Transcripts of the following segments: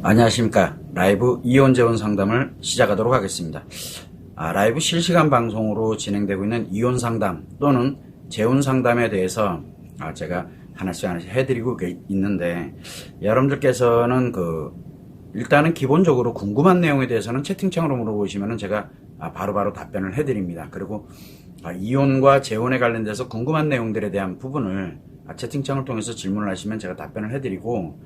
안녕하십니까. 라이브 이혼 재혼 상담을 시작하도록 하겠습니다. 라이브 실시간 방송으로 진행되고 있는 이혼 상담 또는 재혼 상담에 대해서 제가 하나씩 해드리고 있는데, 여러분들께서는 일단은 기본적으로 궁금한 내용에 대해서는 채팅창으로 물어보시면 제가 바로바로 답변을 해드립니다. 그리고 이혼과 재혼에 관련돼서 궁금한 내용들에 대한 부분을 채팅창을 통해서 질문을 하시면 제가 답변을 해드리고,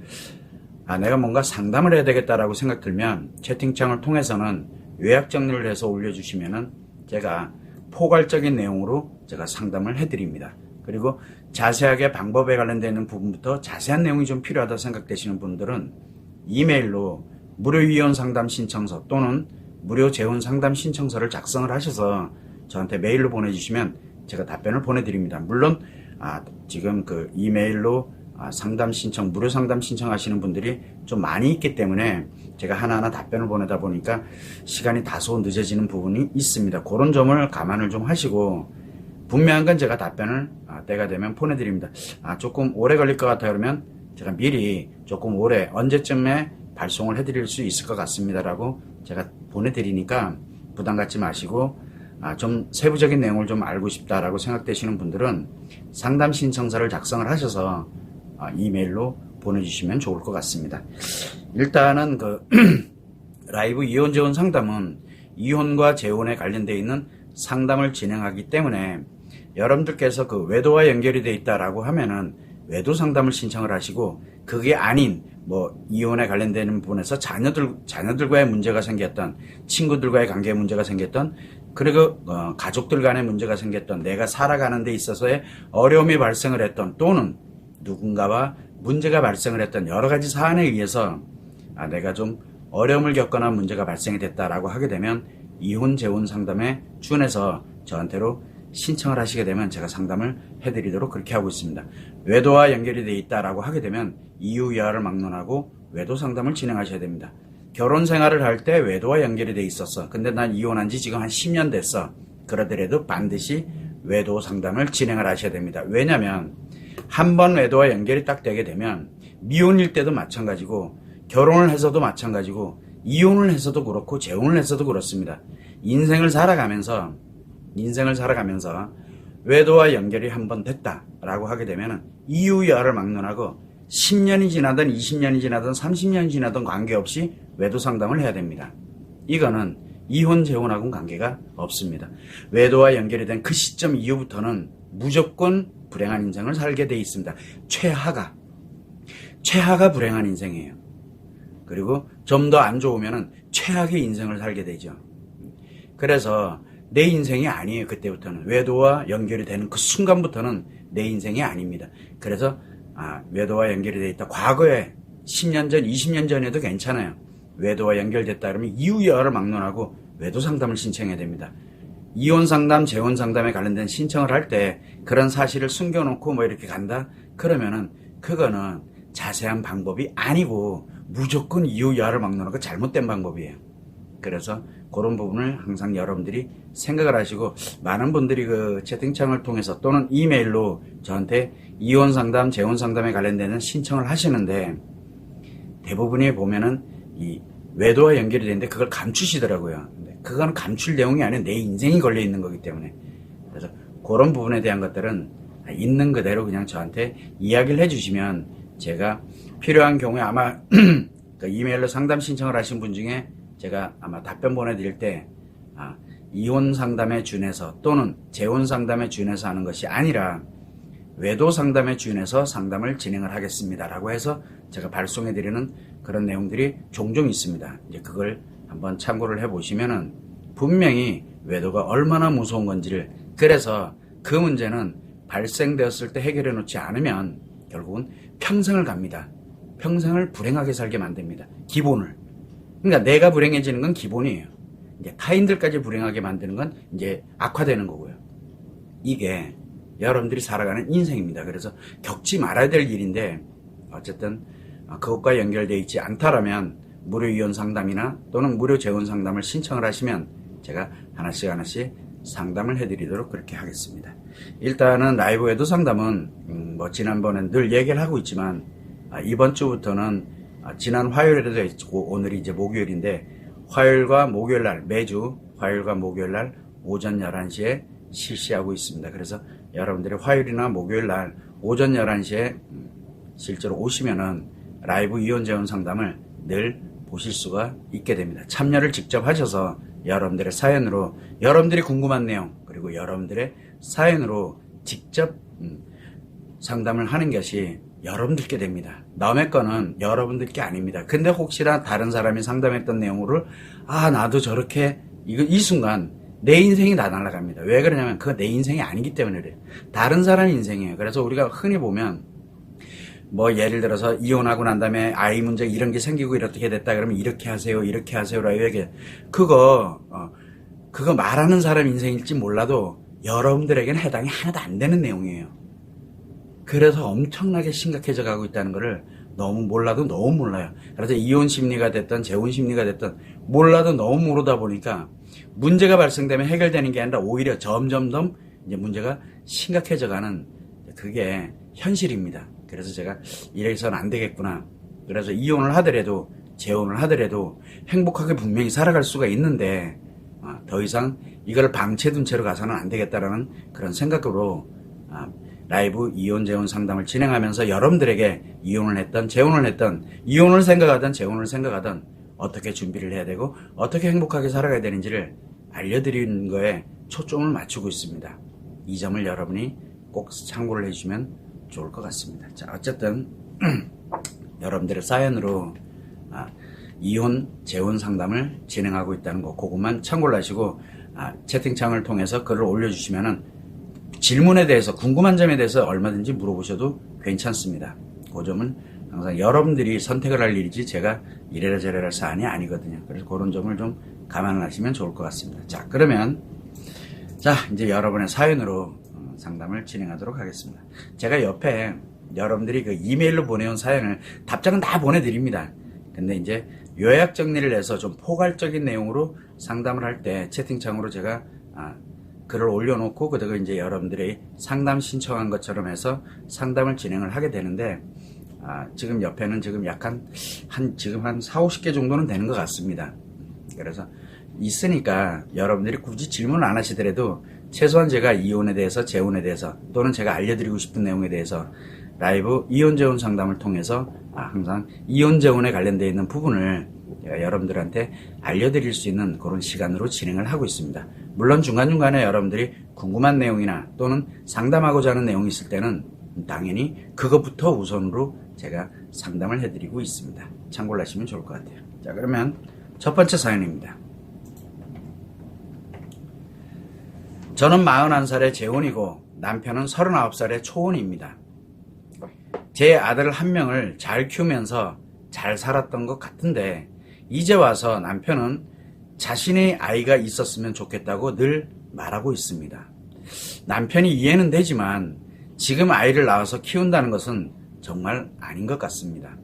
내가 뭔가 상담을 해야 되겠다라고 생각 들면 채팅창을 통해서는 요약 정리를 해서 올려주시면은 제가 포괄적인 내용으로 제가 상담을 해드립니다. 그리고 자세하게 방법에 관련되는 부분부터 자세한 내용이 좀 필요하다 생각되시는 분들은 이메일로 무료 이혼 상담 신청서 또는 무료 재혼 상담 신청서를 작성을 하셔서 저한테 메일로 보내주시면 제가 답변을 보내드립니다. 물론 지금 이메일로 상담 신청, 무료 상담 신청하시는 분들이 좀 많이 있기 때문에 제가 하나하나 답변을 보내다 보니까 시간이 다소 늦어지는 부분이 있습니다. 그런 점을 감안을 좀 하시고, 분명한 건 제가 답변을 때가 되면 보내드립니다. 조금 오래 걸릴 것 같아요. 그러면 제가 미리 조금 오래 언제쯤에 발송을 해드릴 수 있을 것 같습니다라고 제가 보내드리니까 부담 갖지 마시고, 좀 세부적인 내용을 좀 알고 싶다라고 생각되시는 분들은 상담 신청서를 작성을 하셔서 이메일로 보내주시면 좋을 것 같습니다. 일단은 라이브 이혼 재혼 상담은 이혼과 재혼에 관련되어 있는 상담을 진행하기 때문에 여러분들께서 외도와 연결이 되어 있다라고 하면은 외도 상담을 신청을 하시고, 그게 아닌 이혼에 관련되는 부분에서 자녀들과의 문제가 생겼던, 친구들과의 관계에 문제가 생겼던, 그리고 가족들 간의 문제가 생겼던, 내가 살아가는 데 있어서의 어려움이 발생을 했던, 또는 누군가와 문제가 발생을 했던 여러 가지 사안에 의해서 내가 좀 어려움을 겪거나 문제가 발생이 됐다라고 하게 되면 이혼 재혼 상담에 준해서 저한테로 신청을 하시게 되면 제가 상담을 해드리도록 그렇게 하고 있습니다. 외도와 연결이 되어 있다라고 하게 되면 이유이하를 막론하고 외도 상담을 진행하셔야 됩니다. 결혼 생활을 할 때 외도와 연결이 되어 있었어. 근데 난 이혼한 지 지금 한 10년 됐어. 그러더라도 반드시 외도 상담을 진행을 하셔야 됩니다. 왜냐면 한 번 외도와 연결이 딱 되게 되면 미혼일 때도 마찬가지고, 결혼을 해서도 마찬가지고, 이혼을 해서도 그렇고, 재혼을 해서도 그렇습니다. 인생을 살아가면서 외도와 연결이 한 번 됐다라고 하게 되면 이유여를 막론하고 10년이 지나든 20년이 지나든 30년이 지나든 관계없이 외도 상담을 해야 됩니다. 이거는 이혼 재혼하고는 관계가 없습니다. 외도와 연결이 된 그 시점 이후부터는 무조건 불행한 인생을 살게 돼 있습니다. 최하가 불행한 인생이에요. 그리고 좀 더 안 좋으면은 최악의 인생을 살게 되죠. 그래서 내 인생이 아니에요. 그때부터는 외도와 연결이 되는 그 순간부터는 내 인생이 아닙니다. 그래서 외도와 연결이 돼 있다. 과거에 10년 전, 20년 전에도 괜찮아요. 외도와 연결됐다 그러면 이유여를 막론하고 외도 상담을 신청해야 됩니다. 이혼 상담, 재혼 상담에 관련된 신청을 할 때 그런 사실을 숨겨놓고 이렇게 간다? 그러면은 그거는 자세한 방법이 아니고 무조건 이유여를 막론하고 잘못된 방법이에요. 그래서 그런 부분을 항상 여러분들이 생각을 하시고, 많은 분들이 채팅창을 통해서 또는 이메일로 저한테 이혼 상담, 재혼 상담에 관련되는 신청을 하시는데, 대부분이 보면은 이 외도와 연결이 되는데 그걸 감추시더라고요. 근데 그건 감출 내용이 아니라 내 인생이 걸려 있는 거기 때문에, 그래서 그런 부분에 대한 것들은 있는 그대로 그냥 저한테 이야기를 해주시면 제가 필요한 경우에 아마 이메일로 상담 신청을 하신 분 중에 제가 아마 답변 보내드릴 때 이혼 상담에 준해서 또는 재혼 상담에 준해서 하는 것이 아니라 외도 상담에 준해서 상담을 진행을 하겠습니다라고 해서 제가 발송해드리는 그런 내용들이 종종 있습니다. 이제 그걸 한번 참고를 해보시면은 분명히 외도가 얼마나 무서운 건지를, 그래서 그 문제는 발생되었을 때 해결해 놓지 않으면 결국은 평생을 갑니다. 평생을 불행하게 살게 만듭니다. 기본을. 그러니까 내가 불행해지는 건 기본이에요. 이제 타인들까지 불행하게 만드는 건 이제 악화되는 거고요. 이게 여러분들이 살아가는 인생입니다. 그래서 겪지 말아야 될 일인데, 어쨌든 그것과 연결되어 있지 않다라면 무료 이혼 상담이나 또는 무료 재혼 상담을 신청을 하시면 제가 하나씩 상담을 해드리도록 그렇게 하겠습니다. 일단은 라이브 외도 상담은 지난번엔 늘 얘기를 하고 있지만 이번 주부터는 지난 화요일에도 했고 오늘이 이제 목요일인데 화요일과 목요일 날 매주 화요일과 목요일 날 오전 11시에 실시하고 있습니다. 그래서 여러분들이 화요일이나 목요일 날 오전 11시에 실제로 오시면은 라이브 이혼 재혼 상담을 늘 보실 수가 있게 됩니다. 참여를 직접 하셔서 여러분들의 사연으로 여러분들이 궁금한 내용 그리고 여러분들의 사연으로 직접 상담을 하는 것이 여러분들께 됩니다. 남의 거는 여러분들께 아닙니다. 근데 혹시나 다른 사람이 상담했던 내용을 나도 저렇게 이 순간 내 인생이 다 날아갑니다. 왜 그러냐면 그거 내 인생이 아니기 때문에 그래요. 다른 사람 인생이에요. 그래서 우리가 흔히 보면 뭐 예를 들어서 이혼하고 난 다음에 아이 문제 이런 게 생기고 이렇게 됐다 그러면 이렇게 하세요라고 얘기해. 그거 말하는 사람 인생일지 몰라도 여러분들에게는 해당이 하나도 안 되는 내용이에요. 그래서 엄청나게 심각해져 가고 있다는 거를 너무 몰라도 너무 몰라요. 그래서 이혼 심리가 됐든 재혼 심리가 됐든 몰라도 너무 모르다 보니까 문제가 발생되면 해결되는 게 아니라 오히려 점점점 이제 문제가 심각해져 가는 그게 현실입니다. 그래서 제가 이래서는 안 되겠구나. 그래서 이혼을 하더라도 재혼을 하더라도 행복하게 분명히 살아갈 수가 있는데 더 이상 이걸 방치해둔 채로 가서는 안 되겠다라는 그런 생각으로 라이브 이혼 재혼 상담을 진행하면서 여러분들에게 이혼을 했던 재혼을 했던 이혼을 생각하던 재혼을 생각하던 어떻게 준비를 해야 되고 어떻게 행복하게 살아가야 되는지를 알려드리는 거에 초점을 맞추고 있습니다. 이 점을 여러분이 꼭 참고를 해주시면 좋을 것 같습니다. 자, 어쨌든 여러분들의 사연으로 이혼 재혼 상담을 진행하고 있다는 거 그것만 참고를 하시고 채팅창을 통해서 글을 올려주시면은 질문에 대해서 궁금한 점에 대해서 얼마든지 물어보셔도 괜찮습니다. 그 점은 항상 여러분들이 선택을 할 일이지 제가 이래라 저래라 할 사안이 아니거든요. 그래서 그런 점을 좀 감안을 하시면 좋을 것 같습니다. 자, 그러면 이제 여러분의 사연으로 상담을 진행하도록 하겠습니다. 제가 옆에 여러분들이 그 이메일로 보내온 사연을 답장은 다 보내드립니다. 근데 이제 요약 정리를 해서 좀 포괄적인 내용으로 상담을 할 때 채팅창으로 제가 글을 올려놓고 그다가 이제 여러분들이 상담 신청한 것처럼 해서 상담을 진행을 하게 되는데 지금 옆에는 지금 지금 한 4, 50개 정도는 되는 것 같습니다. 그래서 있으니까 여러분들이 굳이 질문을 안 하시더라도 최소한 제가 이혼에 대해서 재혼에 대해서 또는 제가 알려드리고 싶은 내용에 대해서 라이브 이혼 재혼 상담을 통해서 항상 이혼 재혼에 관련되어 있는 부분을 여러분들한테 알려드릴 수 있는 그런 시간으로 진행을 하고 있습니다. 물론 중간중간에 여러분들이 궁금한 내용이나 또는 상담하고자 하는 내용이 있을 때는 당연히 그것부터 우선으로 제가 상담을 해드리고 있습니다. 참고를 하시면 좋을 것 같아요. 자, 그러면 첫 번째 사연입니다. 저는 41살의 재혼이고 남편은 39살의 초혼입니다. 제 아들 한 명을 잘 키우면서 잘 살았던 것 같은데 이제 와서 남편은 자신의 아이가 있었으면 좋겠다고 늘 말하고 있습니다. 남편이 이해는 되지만 지금 아이를 낳아서 키운다는 것은 정말 아닌 것 같습니다.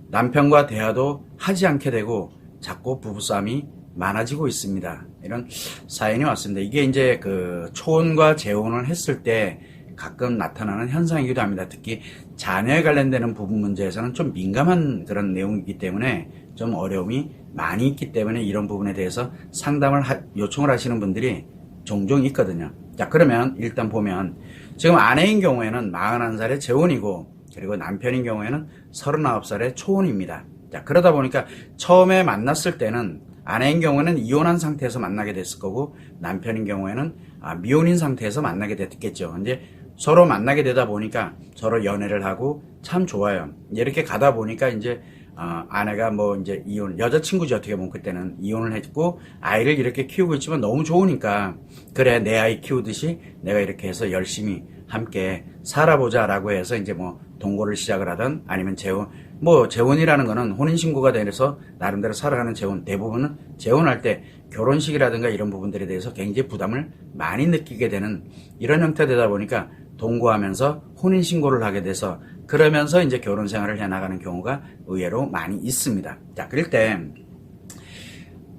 남편과 대화도 하지 않게 되고 자꾸 부부싸움이 많아지고 있습니다. 이런 사연이 왔습니다. 이게 이제 그 초혼과 재혼을 했을 때 가끔 나타나는 현상이기도 합니다. 특히 자녀에 관련되는 부분 문제에서는 좀 민감한 그런 내용이기 때문에 좀 어려움이 많이 있기 때문에 이런 부분에 대해서 상담을 요청을 하시는 분들이 종종 있거든요. 자, 그러면 일단 보면 지금 아내인 경우에는 41살의 재혼이고 그리고 남편인 경우에는 39살의 초혼입니다. 자, 그러다 보니까 처음에 만났을 때는 아내인 경우에는 이혼한 상태에서 만나게 됐을 거고 남편인 경우에는 미혼인 상태에서 만나게 됐겠죠. 이제 서로 만나게 되다 보니까 서로 연애를 하고 참 좋아요. 이렇게 가다 보니까 이제 아내가 뭐 이제 여자친구지 어떻게 보면 그때는 이혼을 했고 아이를 이렇게 키우고 있지만 너무 좋으니까 그래 내 아이 키우듯이 내가 이렇게 해서 열심히 함께 살아보자라고 해서 이제 뭐 동거를 시작을 하든 아니면 재혼이라는 거는 혼인신고가 돼서 나름대로 살아가는 재혼, 대부분은 재혼할 때 결혼식이라든가 이런 부분들에 대해서 굉장히 부담을 많이 느끼게 되는 이런 형태되다 보니까 동거하면서 혼인신고를 하게 돼서 그러면서 이제 결혼 생활을 해나가는 경우가 의외로 많이 있습니다. 자, 그럴 때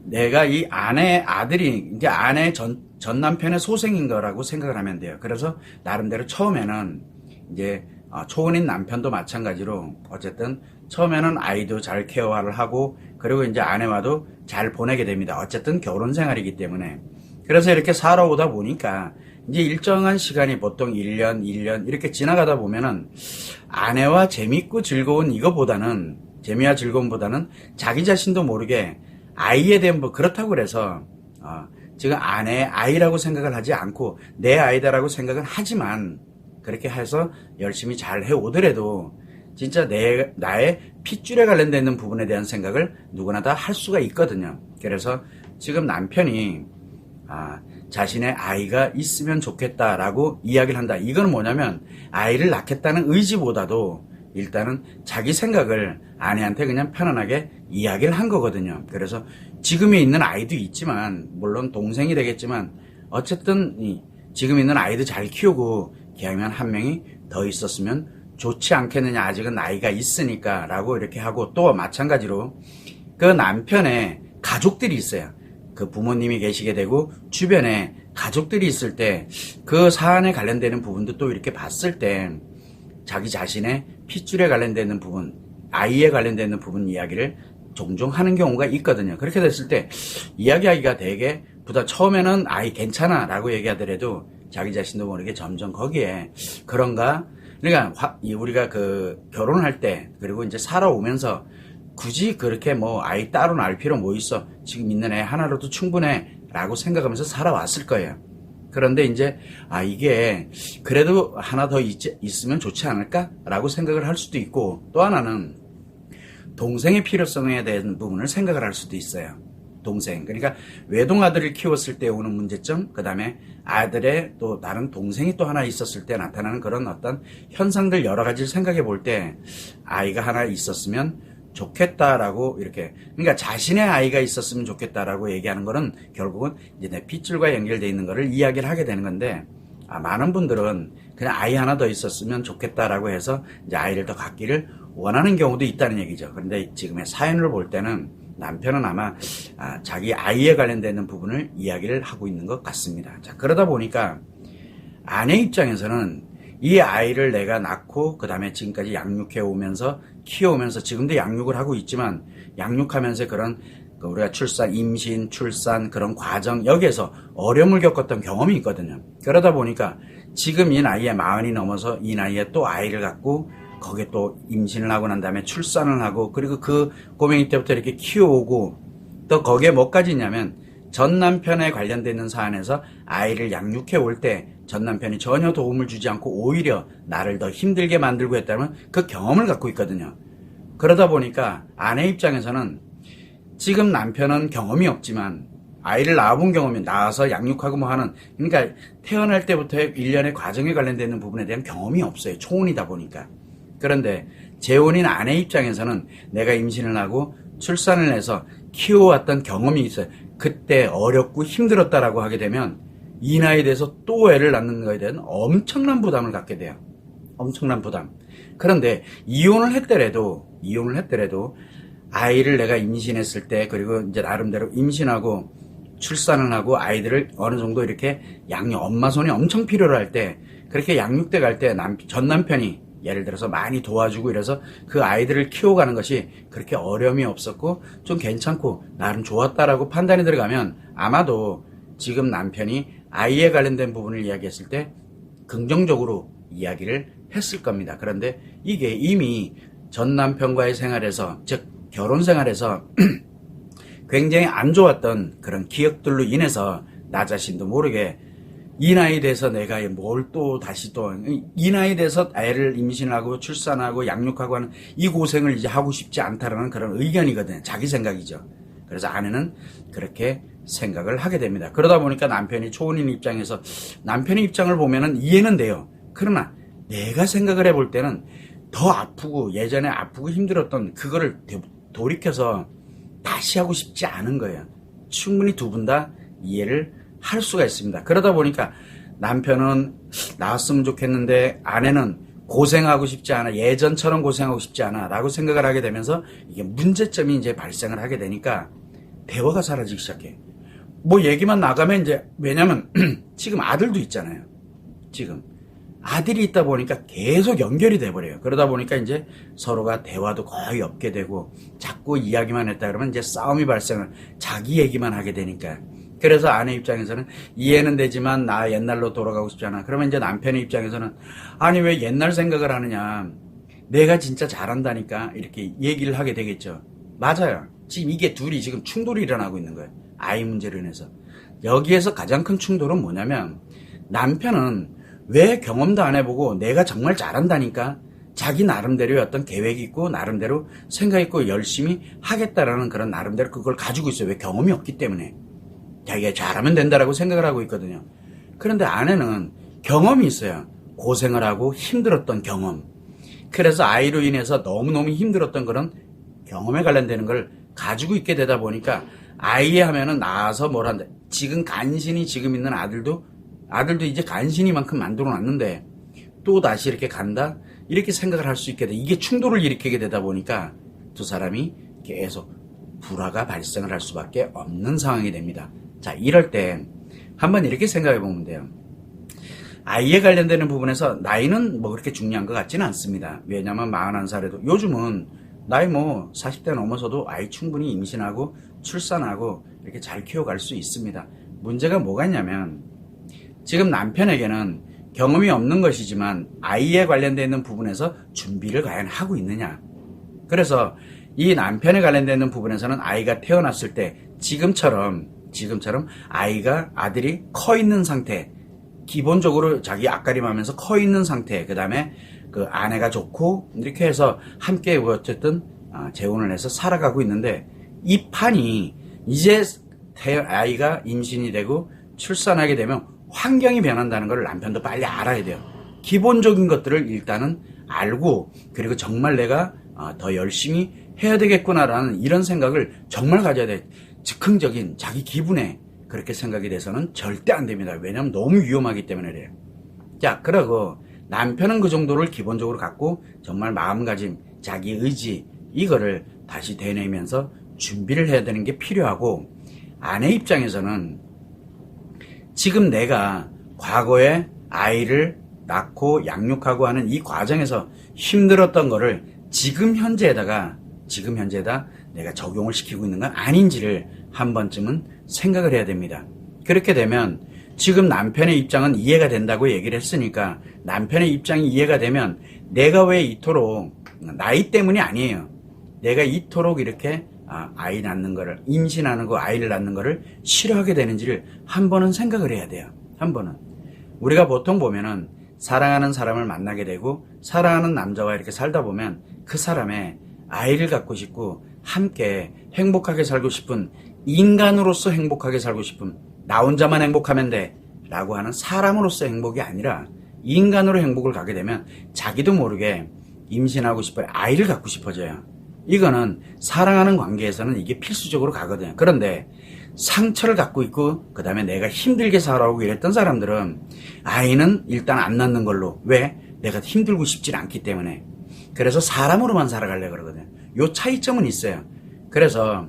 내가 이 아들이 이제 아내 전 남편의 소생인 거라고 생각을 하면 돼요. 그래서 나름대로 처음에는 이제 초혼인 남편도 마찬가지로 어쨌든 처음에는 아이도 잘 케어를 하고 그리고 이제 아내와도 잘 보내게 됩니다. 어쨌든 결혼 생활이기 때문에. 그래서 이렇게 살아오다 보니까 이제 일정한 시간이 보통 1년 이렇게 지나가다 보면은 아내와 재밌고 즐거운 이거보다는 재미와 즐거움보다는 자기 자신도 모르게 아이에 대한 뭐 그렇다고 그래서 지금 아이라고 생각을 하지 않고 내 아이다라고 생각은 하지만 그렇게 해서 열심히 잘 해오더라도 진짜 나의 핏줄에 관련되어 있는 부분에 대한 생각을 누구나 다 할 수가 있거든요. 그래서 지금 남편이 자신의 아이가 있으면 좋겠다라고 이야기를 한다. 이건 뭐냐면 아이를 낳겠다는 의지보다도 일단은 자기 생각을 아내한테 그냥 편안하게 이야기를 한 거거든요. 그래서 지금에 있는 아이도 있지만 물론 동생이 되겠지만 어쨌든 지금 있는 아이도 잘 키우고 기왕이면 한 명이 더 있었으면 좋지 않겠느냐. 아직은 나이가 있으니까 라고 이렇게 하고 또 마찬가지로 그 남편의 가족들이 있어요. 그 부모님이 계시게 되고 주변에 가족들이 있을 때 그 사안에 관련되는 부분도 또 이렇게 봤을 때 자기 자신의 핏줄에 관련되는 부분, 아이에 관련되는 부분 이야기를 종종 하는 경우가 있거든요. 그렇게 됐을 때 이야기하기가 되게 처음에는 아이 괜찮아 라고 얘기하더라도 자기 자신도 모르게 점점 거기에 그런가? 그러니까 우리가 그 결혼할 때 그리고 이제 살아오면서 굳이 그렇게 뭐 아이 따로 낳을 필요 뭐 있어. 지금 있는 애 하나로도 충분해 라고 생각하면서 살아왔을 거예요. 그런데 이제 이게 그래도 하나 더 있으면 좋지 않을까? 라고 생각을 할 수도 있고 또 하나는 동생의 필요성에 대한 부분을 생각을 할 수도 있어요. 동생. 그러니까 외동아들을 키웠을 때 오는 문제점, 그 다음에 아들의 또 다른 동생이 또 하나 있었을 때 나타나는 그런 어떤 현상들 여러 가지를 생각해 볼 때 아이가 하나 있었으면 좋겠다라고 이렇게 그러니까 자신의 아이가 있었으면 좋겠다라고 얘기하는 거는 결국은 이제 내 핏줄과 연결되어 있는 거를 이야기를 하게 되는 건데 많은 분들은 그냥 아이 하나 더 있었으면 좋겠다라고 해서 이제 아이를 더 갖기를 원하는 경우도 있다는 얘기죠. 그런데 지금의 사연을 볼 때는 남편은 아마 자기 아이에 관련되는 부분을 이야기를 하고 있는 것 같습니다. 자, 그러다 보니까 아내 입장에서는 이 아이를 내가 낳고 그 다음에 지금까지 양육해 오면서 키워오면서 지금도 양육을 하고 있지만 양육하면서 그런 우리가 임신, 출산 그런 과정 여기에서 어려움을 겪었던 경험이 있거든요. 그러다 보니까 지금 이 나이에 40이 넘어서 이 나이에 또 아이를 갖고 거기에 또 임신을 하고 난 다음에 출산을 하고 그리고 그 꼬맹이 때부터 이렇게 키워오고 또 거기에 뭐까지 있냐면 전 남편에 관련되어 있는 사안에서 아이를 양육해 올 때 전 남편이 전혀 도움을 주지 않고 오히려 나를 더 힘들게 만들고 했다면 그 경험을 갖고 있거든요. 그러다 보니까 아내 입장에서는 지금 남편은 경험이 없지만 아이를 낳아본 경험이 낳아서 양육하고 뭐 하는 그러니까 태어날 때부터의 일련의 과정에 관련되는 부분에 대한 경험이 없어요. 초혼이다 보니까. 그런데 재혼인 아내 입장에서는 내가 임신을 하고 출산을 해서 키워왔던 경험이 있어요. 그때 어렵고 힘들었다라고 하게 되면 이 나이에 대해서 또 애를 낳는 거에 대한 엄청난 부담을 갖게 돼요. 엄청난 부담. 그런데 이혼을 했더라도 아이를 내가 임신했을 때 그리고 이제 나름대로 임신하고 출산을 하고 아이들을 어느 정도 이렇게 엄마 손이 엄청 필요로 할 때 그렇게 양육대 갈 때 전 남편이 예를 들어서 많이 도와주고 이래서 그 아이들을 키워가는 것이 그렇게 어려움이 없었고 좀 괜찮고 나름 좋았다라고 판단이 들어가면 아마도 지금 남편이 아이에 관련된 부분을 이야기했을 때 긍정적으로 이야기를 했을 겁니다. 그런데 이게 이미 전 남편과의 생활에서 즉 결혼 생활에서 굉장히 안 좋았던 그런 기억들로 인해서 나 자신도 모르게 이 나이에 대해서 내가 뭘 또 다시 또 이 나이에 대해서 애를 임신하고 출산하고 양육하고 하는 이 고생을 이제 하고 싶지 않다라는 그런 의견이거든요. 자기 생각이죠. 그래서 아내는 그렇게 생각을 하게 됩니다. 그러다 보니까 남편이 초혼인 입장에서 남편의 입장을 보면은 이해는 돼요. 그러나 내가 생각을 해볼 때는 더 아프고 예전에 아프고 힘들었던 그거를 돌이켜서 다시 하고 싶지 않은 거예요. 충분히 두 분 다 이해를 할 수가 있습니다. 그러다 보니까 남편은 나왔으면 좋겠는데 아내는 고생하고 싶지 않아, 예전처럼 고생하고 싶지 않아 라고 생각을 하게 되면서 이게 문제점이 이제 발생을 하게 되니까 대화가 사라지기 시작해. 뭐 얘기만 나가면 이제 왜냐면 지금 아들도 있잖아요. 지금 아들이 있다 보니까 계속 연결이 돼버려요. 그러다 보니까 이제 서로가 대화도 거의 없게 되고 자꾸 이야기만 했다 그러면 이제 싸움이 발생을 자기 얘기만 하게 되니까. 그래서 아내 입장에서는 이해는 되지만 나 옛날로 돌아가고 싶잖아. 그러면 이제 남편의 입장에서는 아니 왜 옛날 생각을 하느냐. 내가 진짜 잘한다니까 이렇게 얘기를 하게 되겠죠. 맞아요. 지금 이게 둘이 지금 충돌이 일어나고 있는 거예요. 아이 문제로 인해서. 여기에서 가장 큰 충돌은 뭐냐면 남편은 왜 경험도 안 해보고 내가 정말 잘한다니까 자기 나름대로의 어떤 계획이 있고 나름대로 생각 있고 열심히 하겠다라는 그런 나름대로 그걸 가지고 있어요. 왜 경험이 없기 때문에. 자기가 잘하면 된다라고 생각을 하고 있거든요. 그런데 아내는 경험이 있어요. 고생을 하고 힘들었던 경험. 그래서 아이로 인해서 너무너무 힘들었던 그런 경험에 관련되는 걸 가지고 있게 되다 보니까 아이 하면은 나와서 뭘 한다. 지금 간신히 지금 있는 아들도 이제 간신히만큼 만들어 놨는데 또 다시 이렇게 간다? 이렇게 생각을 할 수 있게 돼. 이게 충돌을 일으키게 되다 보니까 두 사람이 계속 불화가 발생을 할 수밖에 없는 상황이 됩니다. 자, 이럴 때 한번 이렇게 생각해 보면 돼요. 아이에 관련되는 부분에서 나이는 뭐 그렇게 중요한 것 같지는 않습니다. 왜냐면 41살에도 요즘은 나이 뭐 40대 넘어서도 아이 충분히 임신하고 출산하고 이렇게 잘 키워갈 수 있습니다. 문제가 뭐가 있냐면 지금 남편에게는 경험이 없는 것이지만 아이에 관련되어 있는 부분에서 준비를 과연 하고 있느냐. 그래서 이 남편에 관련되는 부분에서는 아이가 태어났을 때 지금처럼 아들이 커 있는 상태, 기본적으로 자기 앞가림하면서 커 있는 상태, 그 다음에 그 아내가 좋고 이렇게 해서 함께 어쨌든 재혼을 해서 살아가고 있는데 이 판이 이제 아이가 임신이 되고 출산하게 되면 환경이 변한다는 걸 남편도 빨리 알아야 돼요. 기본적인 것들을 일단은 알고 그리고 정말 내가 더 열심히 해야 되겠구나라는 이런 생각을 정말 가져야 돼. 즉흥적인 자기 기분에 그렇게 생각이 돼서는 절대 안 됩니다. 왜냐하면 너무 위험하기 때문에 그래요. 자, 그러고 남편은 그 정도를 기본적으로 갖고 정말 마음가짐, 자기 의지 이거를 다시 되뇌면서 준비를 해야 되는 게 필요하고 아내 입장에서는 지금 내가 과거에 아이를 낳고 양육하고 하는 이 과정에서 힘들었던 거를 지금 현재에다 내가 적용을 시키고 있는 건 아닌지를 한 번쯤은 생각을 해야 됩니다. 그렇게 되면 지금 남편의 입장은 이해가 된다고 얘기를 했으니까 남편의 입장이 이해가 되면 내가 왜 이토록 나이 때문이 아니에요. 내가 이토록 이렇게 아이 낳는 거를 임신하는 거 아이를 낳는 거를 싫어하게 되는지를 한 번은 생각을 해야 돼요. 한 번은 우리가 보통 보면은 사랑하는 사람을 만나게 되고 사랑하는 남자와 이렇게 살다 보면 그 사람의 아이를 갖고 싶고 함께 행복하게 살고 싶은 인간으로서 행복하게 살고 싶은 나 혼자만 행복하면 돼 라고 하는 사람으로서 행복이 아니라 인간으로 행복을 가게 되면 자기도 모르게 임신하고 싶어요. 아이를 갖고 싶어져요. 이거는 사랑하는 관계에서는 이게 필수적으로 가거든요. 그런데 상처를 갖고 있고 그 다음에 내가 힘들게 살아오고 이랬던 사람들은 아이는 일단 안 낳는 걸로. 왜? 내가 힘들고 싶지 않기 때문에. 그래서 사람으로만 살아가려고 그러거든요. 요 차이점은 있어요. 그래서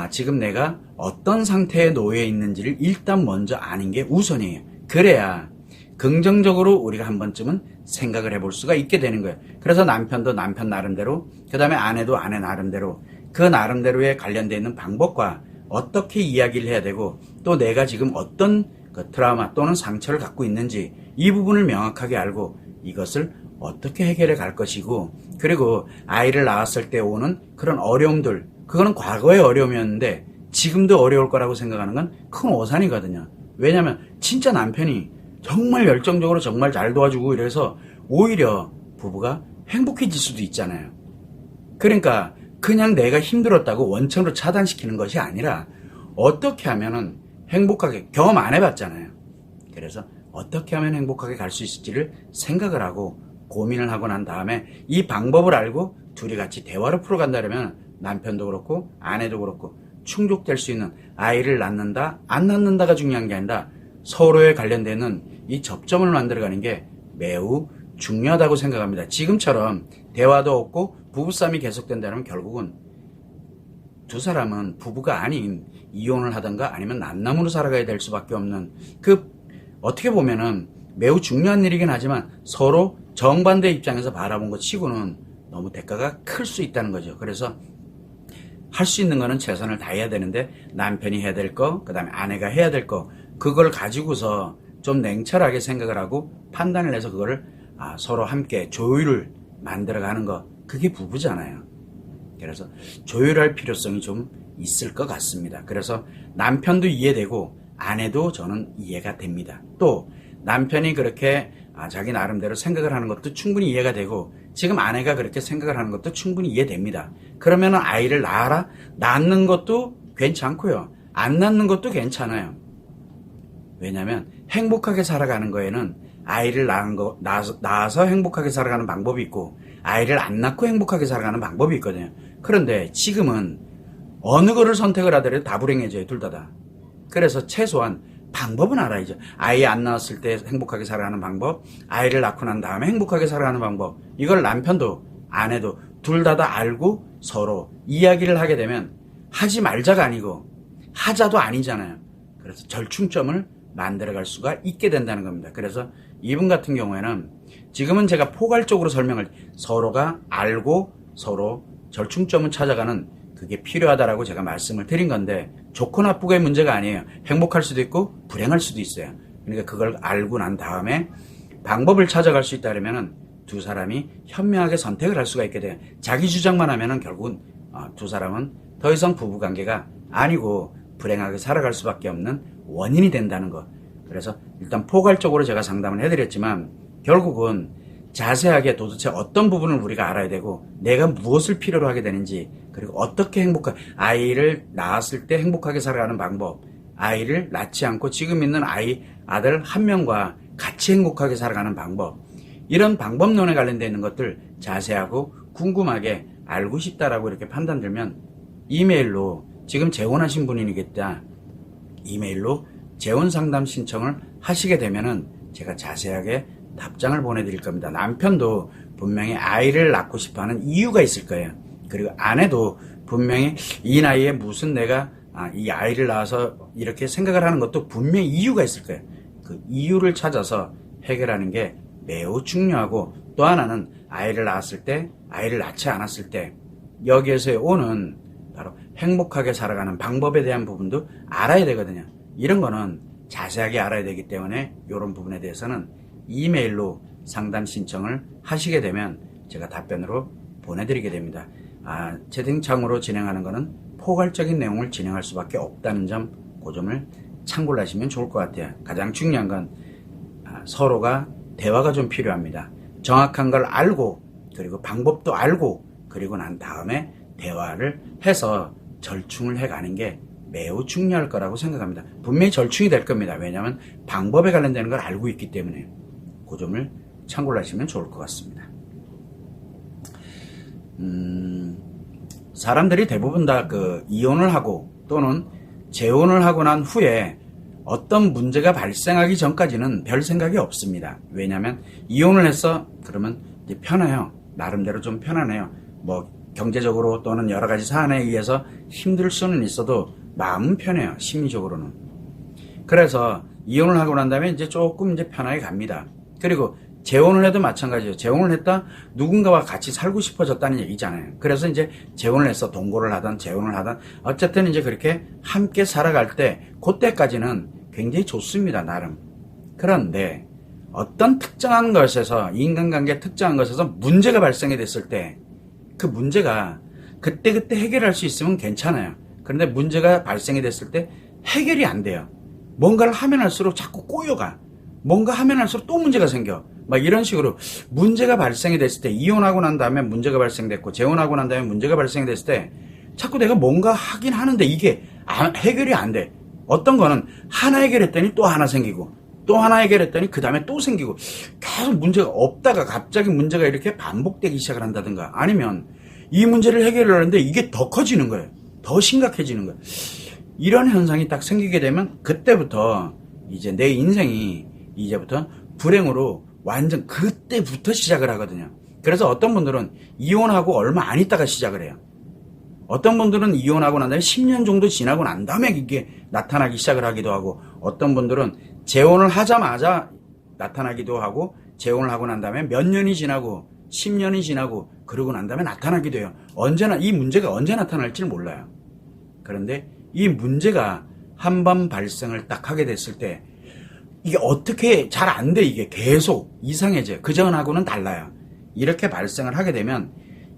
지금 내가 어떤 상태에 놓여 있는지를 일단 먼저 아는 게 우선이에요. 그래야 긍정적으로 우리가 한 번쯤은 생각을 해볼 수가 있게 되는 거예요. 그래서 남편도 남편 나름대로, 그 다음에 아내도 아내 나름대로, 그 나름대로에 관련되어 있는 방법과 어떻게 이야기를 해야 되고, 또 내가 지금 어떤 그 트라우마 또는 상처를 갖고 있는지 이 부분을 명확하게 알고 이것을 어떻게 해결해 갈 것이고, 그리고 아이를 낳았을 때 오는 그런 어려움들, 그거는 과거의 어려움이었는데 지금도 어려울 거라고 생각하는 건 큰 오산이거든요. 왜냐하면 진짜 남편이 정말 열정적으로 정말 잘 도와주고 이래서 오히려 부부가 행복해질 수도 있잖아요. 그러니까 그냥 내가 힘들었다고 원천으로 차단시키는 것이 아니라 어떻게 하면은 행복하게, 경험 안 해봤잖아요. 그래서 어떻게 하면 행복하게 갈 수 있을지를 생각을 하고 고민을 하고 난 다음에 이 방법을 알고 둘이 같이 대화를 풀어간다면 남편도 그렇고 아내도 그렇고 충족될 수 있는 아이를 낳는다 안 낳는다가 중요한 게 아니라 서로에 관련되는 이 접점을 만들어가는 게 매우 중요하다고 생각합니다. 지금처럼 대화도 없고 부부싸움이 계속된다면 결국은 두 사람은 부부가 아닌 이혼을 하든가 아니면 난남으로 살아가야 될 수밖에 없는, 그 어떻게 보면은 매우 중요한 일이긴 하지만 서로 정반대 입장에서 바라본 것 치고는 너무 대가가 클 수 있다는 거죠. 그래서 할 수 있는 거는 최선을 다해야 되는데 남편이 해야 될 거, 그 다음에 아내가 해야 될 거, 그걸 가지고서 좀 냉철하게 생각을 하고 판단을 해서 그거를 서로 함께 조율을 만들어가는 거, 그게 부부잖아요. 그래서 조율할 필요성이 좀 있을 것 같습니다. 그래서 남편도 이해되고 아내도 저는 이해가 됩니다. 또 남편이 그렇게 자기 나름대로 생각을 하는 것도 충분히 이해가 되고 지금 아내가 그렇게 생각을 하는 것도 충분히 이해됩니다. 그러면 아이를 낳는 것도 괜찮고요. 안 낳는 것도 괜찮아요. 왜냐하면 행복하게 살아가는 거에는 아이를 낳아서 행복하게 살아가는 방법이 있고 아이를 안 낳고 행복하게 살아가는 방법이 있거든요. 그런데 지금은 어느 거를 선택을 하더라도 다 불행해져요. 둘 다. 그래서 최소한 방법은 알아야죠. 아이 안 낳았을 때 행복하게 살아가는 방법, 아이를 낳고 난 다음에 행복하게 살아가는 방법, 이걸 남편도 아내도 둘 다 알고 서로 이야기를 하게 되면 하지 말자가 아니고 하자도 아니잖아요. 그래서 절충점을 만들어갈 수가 있게 된다는 겁니다. 그래서 이분 같은 경우에는 지금은 제가 포괄적으로 설명을 서로가 알고 서로 절충점을 찾아가는 그게 필요하다라고 제가 말씀을 드린 건데 좋고 나쁘고의 문제가 아니에요. 행복할 수도 있고 불행할 수도 있어요. 그러니까 그걸 알고 난 다음에 방법을 찾아갈 수 있다면은 두 사람이 현명하게 선택을 할 수가 있게 돼요. 자기 주장만 하면은 결국은 두 사람은 더 이상 부부관계가 아니고 불행하게 살아갈 수밖에 없는 원인이 된다는 것. 그래서 일단 포괄적으로 제가 상담을 해드렸지만 결국은 자세하게 도대체 어떤 부분을 우리가 알아야 되고 내가 무엇을 필요로 하게 되는지 그리고 어떻게 아이를 낳았을 때 행복하게 살아가는 방법, 아이를 낳지 않고 지금 있는 아들 한 명과 같이 행복하게 살아가는 방법, 이런 방법론에 관련되어 있는 것들 자세하고 궁금하게 알고 싶다라고 이렇게 판단 들면 이메일로 지금 재혼하신 분이겠다. 이메일로 재혼 상담 신청을 하시게 되면은 제가 자세하게 답장을 보내드릴 겁니다. 남편도 분명히 아이를 낳고 싶어하는 이유가 있을 거예요. 그리고 아내도 분명히 이 나이에 무슨 내가 이 아이를 낳아서 이렇게 생각을 하는 것도 분명히 이유가 있을 거예요. 그 이유를 찾아서 해결하는 게 매우 중요하고 또 하나는 아이를 낳았을 때, 아이를 낳지 않았을 때 여기에서 오는 바로 행복하게 살아가는 방법에 대한 부분도 알아야 되거든요. 이런 거는 자세하게 알아야 되기 때문에 이런 부분에 대해서는 이메일로 상담 신청을 하시게 되면 제가 답변으로 보내드리게 됩니다. 채팅창으로 진행하는 거는 포괄적인 내용을 진행할 수밖에 없다는 점, 그 점을 참고를 하시면 좋을 것 같아요. 가장 중요한 건 서로가 대화가 좀 필요합니다. 정확한 걸 알고 그리고 방법도 알고 그리고 난 다음에 대화를 해서 절충을 해가는 게 매우 중요할 거라고 생각합니다. 분명히 절충이 될 겁니다. 왜냐하면 방법에 관련되는 걸 알고 있기 때문에 그 점을 참고를 하시면 좋을 것 같습니다. 사람들이 대부분 다 이혼을 하고 또는 재혼을 하고 난 후에 어떤 문제가 발생하기 전까지는 별 생각이 없습니다. 왜냐하면 이혼을 해서 그러면 이제 편해요. 나름대로 좀 편하네요. 뭐 경제적으로 또는 여러 가지 사안에 의해서 힘들 수는 있어도 마음은 편해요. 심리적으로는. 그래서 이혼을 하고 난 다음에 이제 조금 이제 편하게 갑니다. 그리고 재혼을 해도 마찬가지예요. 재혼을 했다 누군가와 같이 살고 싶어졌다는 얘기잖아요. 그래서 이제 재혼을 해서 동거를 하든 재혼을 하든 어쨌든 이제 그렇게 함께 살아갈 때 그때까지는 굉장히 좋습니다. 나름. 그런데 어떤 특정한 것에서 인간관계 특정한 것에서 문제가 발생이 됐을 때 그 문제가 그때그때 해결할 수 있으면 괜찮아요. 그런데 문제가 발생이 됐을 때 해결이 안 돼요. 뭔가를 하면 할수록 자꾸 꼬여가. 뭔가 하면 할수록 또 문제가 생겨. 막 이런 식으로 문제가 발생이 됐을 때 이혼하고 난 다음에 문제가 발생됐고 재혼하고 난 다음에 문제가 발생이 됐을 때 자꾸 내가 뭔가 하긴 하는데 이게 해결이 안 돼. 어떤 거는 하나 해결했더니 또 하나 생기고 또 하나 해결했더니 그 다음에 또 생기고 계속 문제가 없다가 갑자기 문제가 이렇게 반복되기 시작을 한다든가 아니면 이 문제를 해결하려는데 이게 더 커지는 거예요. 더 심각해지는 거예요. 이런 현상이 딱 생기게 되면 그때부터 이제 내 인생이 이제부터 불행으로 완전 그때부터 시작을 하거든요. 그래서 어떤 분들은 이혼하고 얼마 안 있다가 시작을 해요. 어떤 분들은 이혼하고 난 다음에 10년 정도 지나고 난 다음에 이게 나타나기 시작을 하기도 하고 어떤 분들은 재혼을 하자마자 나타나기도 하고 재혼을 하고 난 다음에 몇 년이 지나고 10년이 지나고 그러고 난 다음에 나타나기도 해요. 언제나 이 문제가 언제 나타날지 몰라요. 그런데 이 문제가 한 번 발생을 딱 하게 됐을 때 이게 어떻게 잘 안 돼. 이게 계속 이상해져요. 그전하고는 달라요. 이렇게 발생을 하게 되면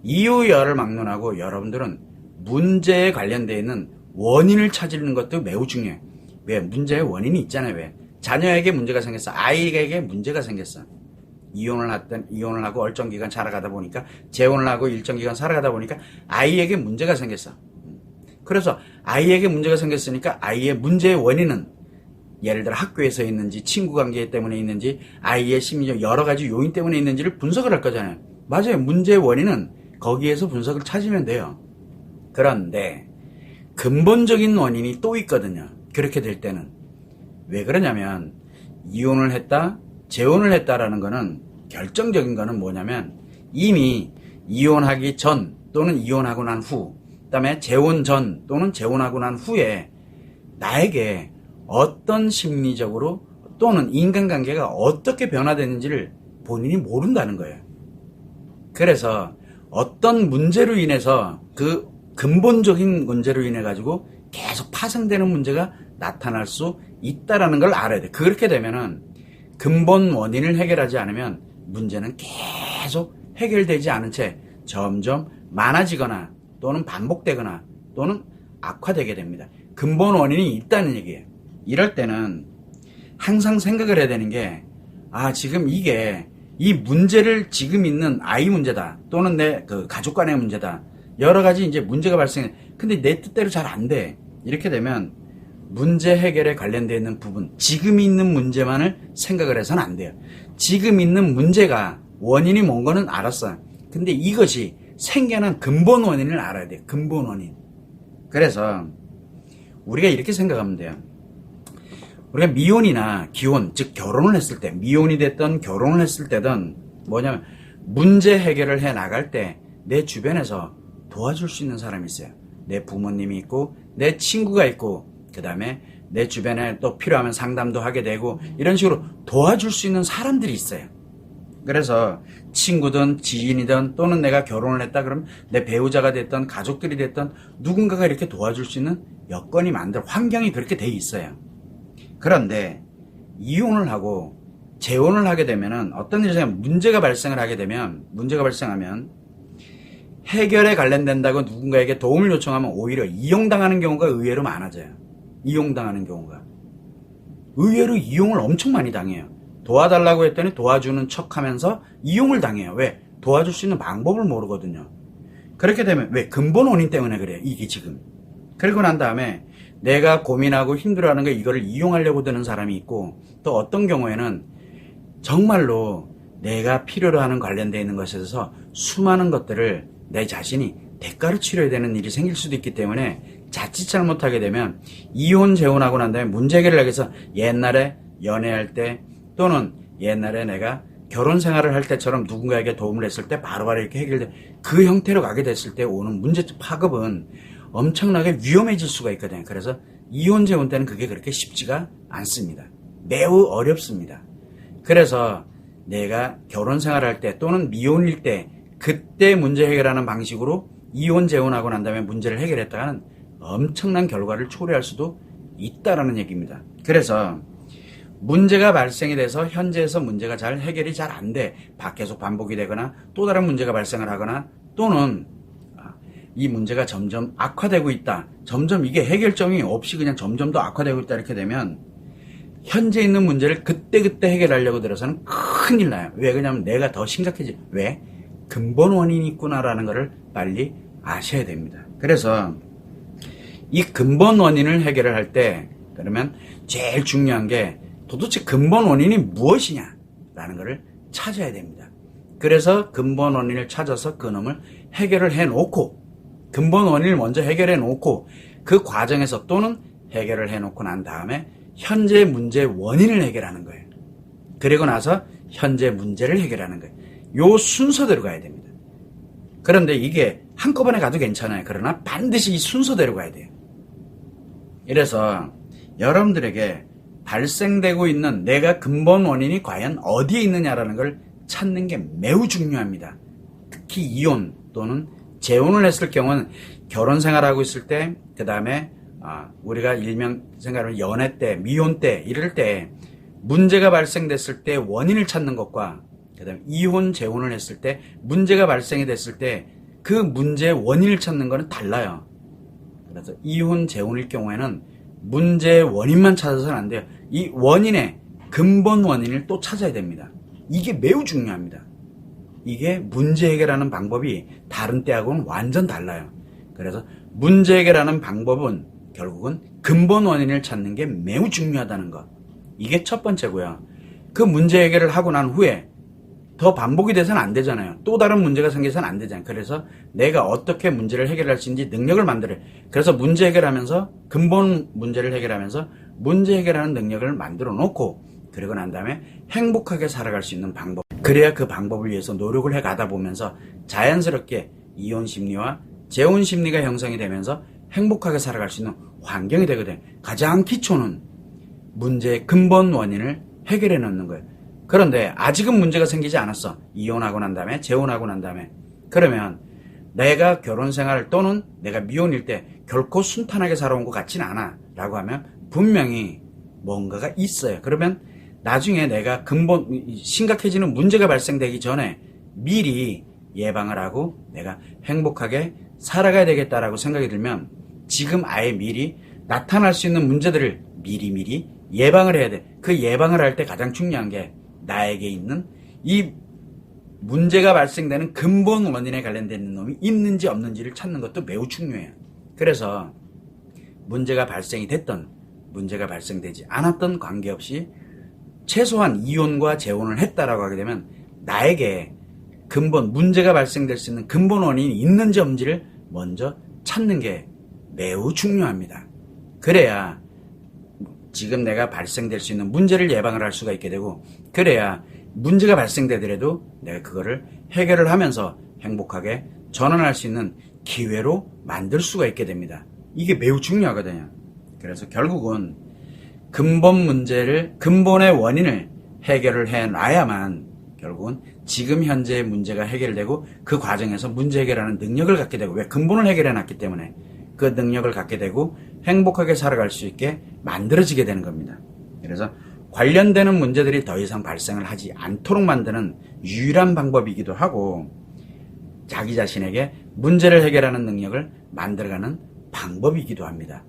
이유열을 막론하고 여러분들은 문제에 관련되어 있는 원인을 찾는 것도 매우 중요해요. 왜? 문제의 원인이 있잖아요. 왜? 자녀에게 문제가 생겼어. 아이에게 문제가 생겼어. 이혼을 하고 일정 기간 살아가다 보니까, 재혼을 하고 일정 기간 살아가다 보니까 아이에게 문제가 생겼어. 그래서 아이에게 문제가 생겼으니까 아이의 문제의 원인은 예를 들어 학교에서 있는지, 친구 관계 때문에 있는지, 아이의 심리적 여러 가지 요인 때문에 있는지를 분석을 할 거잖아요. 맞아요. 문제의 원인은 거기에서 분석을 찾으면 돼요. 그런데 근본적인 원인이 또 있거든요. 그렇게 될 때는. 왜 그러냐면 이혼을 했다, 재혼을 했다라는 거는 결정적인 거는 뭐냐면 이미 이혼하기 전 또는 이혼하고 난 후, 그다음에 재혼 전 또는 재혼하고 난 후에 나에게 어떤 심리적으로 또는 인간관계가 어떻게 변화되는지를 본인이 모른다는 거예요. 그래서 어떤 문제로 인해서 그 근본적인 문제로 인해 가지고 계속 파생되는 문제가 나타날 수 있다라는 걸 알아야 돼. 그렇게 되면은 근본 원인을 해결하지 않으면 문제는 계속 해결되지 않은 채 점점 많아지거나 또는 반복되거나 또는 악화되게 됩니다. 근본 원인이 있다는 얘기예요. 이럴 때는 항상 생각을 해야 되는 게, 지금 이 문제를 지금 있는 아이 문제다. 또는 내 가족 간의 문제다. 여러 가지 이제 문제가 발생해. 근데 내 뜻대로 잘 안 돼. 이렇게 되면 문제 해결에 관련되어 있는 부분, 지금 있는 문제만을 생각을 해서는 안 돼요. 지금 있는 문제가 원인이 뭔 거는 알았어요. 근데 이것이 생겨난 근본 원인을 알아야 돼요. 근본 원인. 그래서 우리가 이렇게 생각하면 돼요. 우리가 미혼이나 기혼, 즉 결혼을 했을 때, 미혼이 됐던 결혼을 했을 때든 뭐냐면 문제 해결을 해 나갈 때 내 주변에서 도와줄 수 있는 사람이 있어요. 내 부모님이 있고 내 친구가 있고 그 다음에 내 주변에 또 필요하면 상담도 하게 되고 이런 식으로 도와줄 수 있는 사람들이 있어요. 그래서 친구든 지인이든 또는 내가 결혼을 했다 그러면 내 배우자가 됐던 가족들이 됐던 누군가가 이렇게 도와줄 수 있는 여건이 환경이 그렇게 돼 있어요. 그런데 이혼을 하고 재혼을 하게 되면은 어떤 일이 문제가 발생하면 해결에 관련된다고 누군가에게 도움을 요청하면 오히려 이용당하는 경우가 의외로 많아져요. 이용당하는 경우가. 의외로 이용을 엄청 많이 당해요. 도와달라고 했더니 도와주는 척 하면서 이용을 당해요. 왜? 도와줄 수 있는 방법을 모르거든요. 그렇게 되면 왜? 근본 원인 때문에 그래요. 이게 지금. 그리고 난 다음에 내가 고민하고 힘들어하는 거 이거를 이용하려고 드는 사람이 있고, 또 어떤 경우에는 정말로 내가 필요로 하는 관련되어 있는 것에 대해서 수많은 것들을 내 자신이 대가를 치러야 되는 일이 생길 수도 있기 때문에 자칫 잘못하게 되면 이혼 재혼하고 난 다음에 문제 해결을 하기 위해서 옛날에 연애할 때 또는 옛날에 내가 결혼 생활을 할 때처럼 누군가에게 도움을 했을 때 바로바로 이렇게 해결돼 그 형태로 가게 됐을 때 오는 문제적 파급은 엄청나게 위험해질 수가 있거든요. 그래서 이혼 재혼 때는 그게 그렇게 쉽지가 않습니다. 매우 어렵습니다. 그래서 내가 결혼 생활할 때 또는 미혼일 때 그때 문제 해결하는 방식으로 이혼 재혼하고 난 다음에 문제를 해결했다가는 엄청난 결과를 초래할 수도 있다라는 얘기입니다. 그래서 문제가 발생이 돼서 현재에서 문제가 잘 해결이 잘 안 돼. 계속 반복이 되거나 또 다른 문제가 발생을 하거나 또는 이 문제가 점점 악화되고 있다. 점점 이게 해결점이 없이 그냥 점점 더 악화되고 있다. 이렇게 되면 현재 있는 문제를 그때그때 해결하려고 들어서는 큰일 나요. 왜? 그러냐면 내가 더 심각해지. 왜? 근본 원인이 있구나라는 것을 빨리 아셔야 됩니다. 그래서 이 근본 원인을 해결을 할 때 그러면 제일 중요한 게 도대체 근본 원인이 무엇이냐라는 것을 찾아야 됩니다. 그래서 근본 원인을 찾아서 그놈을 해결을 해놓고 근본 원인을 먼저 해결해 놓고 그 과정에서 또는 해결을 해놓고 난 다음에 현재 문제의 원인을 해결하는 거예요. 그리고 나서 현재 문제를 해결하는 거예요. 요 순서대로 가야 됩니다. 그런데 이게 한꺼번에 가도 괜찮아요. 그러나 반드시 이 순서대로 가야 돼요. 이래서 여러분들에게 발생되고 있는 내가 근본 원인이 과연 어디에 있느냐라는 걸 찾는 게 매우 중요합니다. 특히 이혼 또는 재혼을 했을 경우는 결혼 생활하고 있을 때, 그 다음에 우리가 일명 생각하는 연애 때, 미혼 때 이럴 때 문제가 발생됐을 때 원인을 찾는 것과 그 다음에 이혼, 재혼을 했을 때 문제가 발생이 됐을 때 그 문제의 원인을 찾는 거는 달라요. 그래서 이혼, 재혼일 경우에는 문제의 원인만 찾아서는 안 돼요. 이 원인의 근본 원인을 또 찾아야 됩니다. 이게 매우 중요합니다. 이게 문제 해결하는 방법이 다른 때하고는 완전 달라요. 그래서 문제 해결하는 방법은 결국은 근본 원인을 찾는 게 매우 중요하다는 것. 이게 첫 번째고요. 그 문제 해결을 하고 난 후에 더 반복이 돼서는 안 되잖아요. 또 다른 문제가 생겨서는 안 되잖아요. 그래서 내가 어떻게 문제를 해결할 수 있는지 능력을 만들어요. 그래서 문제 해결하면서 근본 문제를 해결하면서 문제 해결하는 능력을 만들어 놓고 그러고 난 다음에 행복하게 살아갈 수 있는 방법. 그래야 그 방법을 위해서 노력을 해 가다 보면서 자연스럽게 이혼 심리와 재혼 심리가 형성이 되면서 행복하게 살아갈 수 있는 환경이 되거든요. 가장 기초는 문제의 근본 원인을 해결해 놓는 거예요. 그런데 아직은 문제가 생기지 않았어. 이혼하고 난 다음에, 재혼하고 난 다음에. 그러면 내가 결혼 생활 또는 내가 미혼일 때 결코 순탄하게 살아온 것 같진 않아 라고 하면 분명히 뭔가가 있어요. 그러면 나중에 내가 근본 심각해지는 문제가 발생되기 전에 미리 예방을 하고 내가 행복하게 살아가야 되겠다라고 생각이 들면 지금 아예 미리 나타날 수 있는 문제들을 미리 예방을 해야 돼. 그 예방을 할 때 가장 중요한 게 나에게 있는 이 문제가 발생되는 근본 원인에 관련된 놈이 있는지 없는지를 찾는 것도 매우 중요해요. 그래서 문제가 발생이 됐던 문제가 발생되지 않았던 관계없이 최소한 이혼과 재혼을 했다라고 하게 되면 나에게 근본 문제가 발생될 수 있는 근본 원인이 있는지 없는지를 먼저 찾는 게 매우 중요합니다. 그래야 지금 내가 발생될 수 있는 문제를 예방을 할 수가 있게 되고 그래야 문제가 발생되더라도 내가 그거를 해결을 하면서 행복하게 전환할 수 있는 기회로 만들 수가 있게 됩니다. 이게 매우 중요하거든요. 그래서 결국은 근본 문제를, 근본의 원인을 해결을 해놔야만 결국은 지금 현재의 문제가 해결되고 그 과정에서 문제 해결하는 능력을 갖게 되고 왜 근본을 해결해놨기 때문에 그 능력을 갖게 되고 행복하게 살아갈 수 있게 만들어지게 되는 겁니다. 그래서 관련되는 문제들이 더 이상 발생을 하지 않도록 만드는 유일한 방법이기도 하고 자기 자신에게 문제를 해결하는 능력을 만들어가는 방법이기도 합니다.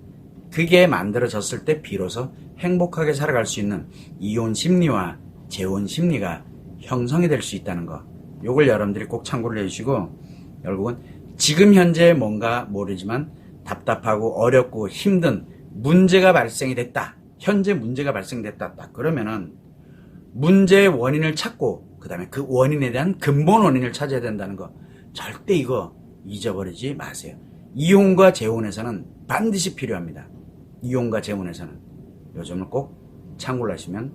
그게 만들어졌을 때 비로소 행복하게 살아갈 수 있는 이혼 심리와 재혼 심리가 형성이 될 수 있다는 거. 요걸 여러분들이 꼭 참고를 해주시고 결국은 지금 현재 뭔가 모르지만 답답하고 어렵고 힘든 문제가 발생이 됐다. 현재 문제가 발생됐다. 딱 그러면은 문제의 원인을 찾고 그 다음에 그 원인에 대한 근본 원인을 찾아야 된다는 거. 절대 이거 잊어버리지 마세요. 이혼과 재혼에서는 반드시 필요합니다. 이혼과 재혼에서는. 요 점을 꼭 참고를 하시면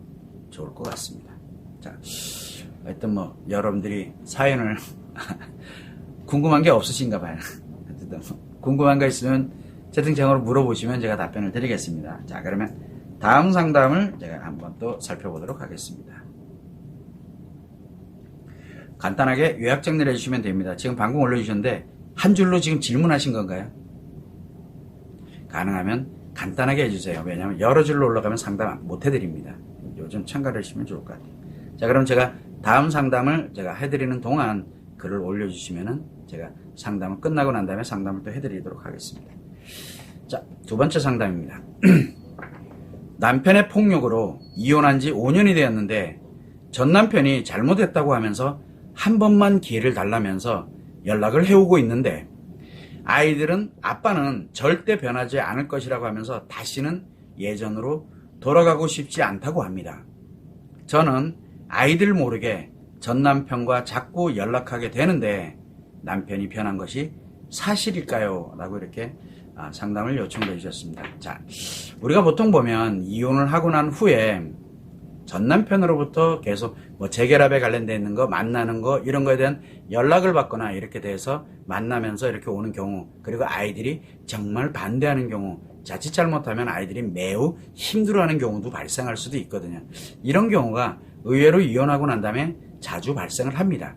좋을 것 같습니다. 자, 하여튼 뭐 여러분들이 사연을 궁금한 게 없으신가 봐요. 어쨌든 궁금한 거 있으면 채팅창으로 물어보시면 제가 답변을 드리겠습니다. 자, 그러면 다음 상담을 제가 한번 또 살펴보도록 하겠습니다. 간단하게 요약 정리를 해주시면 됩니다. 지금 방금 올려주셨는데 한 줄로 지금 질문하신 건가요? 가능하면 간단하게 해주세요. 왜냐하면 여러 줄로 올라가면 상담 못 해드립니다. 요즘 참가를 하시면 좋을 것 같아요. 자, 그럼 제가 다음 상담을 제가 해드리는 동안 글을 올려주시면은 제가 상담을 끝나고 난 다음에 상담을 또 해드리도록 하겠습니다. 자, 두 번째 상담입니다. 남편의 폭력으로 이혼한 지 5년이 되었는데 전 남편이 잘못했다고 하면서 한 번만 기회를 달라면서 연락을 해오고 있는데 아이들은 아빠는 절대 변하지 않을 것이라고 하면서 다시는 예전으로 돌아가고 싶지 않다고 합니다. 저는 아이들 모르게 전 남편과 자꾸 연락하게 되는데 남편이 변한 것이 사실일까요? 라고 이렇게 상담을 요청해 주셨습니다. 자, 우리가 보통 보면 이혼을 하고 난 후에 전 남편으로부터 계속 뭐 재결합에 관련되어 있는 거, 만나는 거, 이런 거에 대한 연락을 받거나 이렇게 돼서 만나면서 이렇게 오는 경우, 그리고 아이들이 정말 반대하는 경우, 자칫 잘못하면 아이들이 매우 힘들어하는 경우도 발생할 수도 있거든요. 이런 경우가 의외로 이혼하고 난 다음에 자주 발생을 합니다.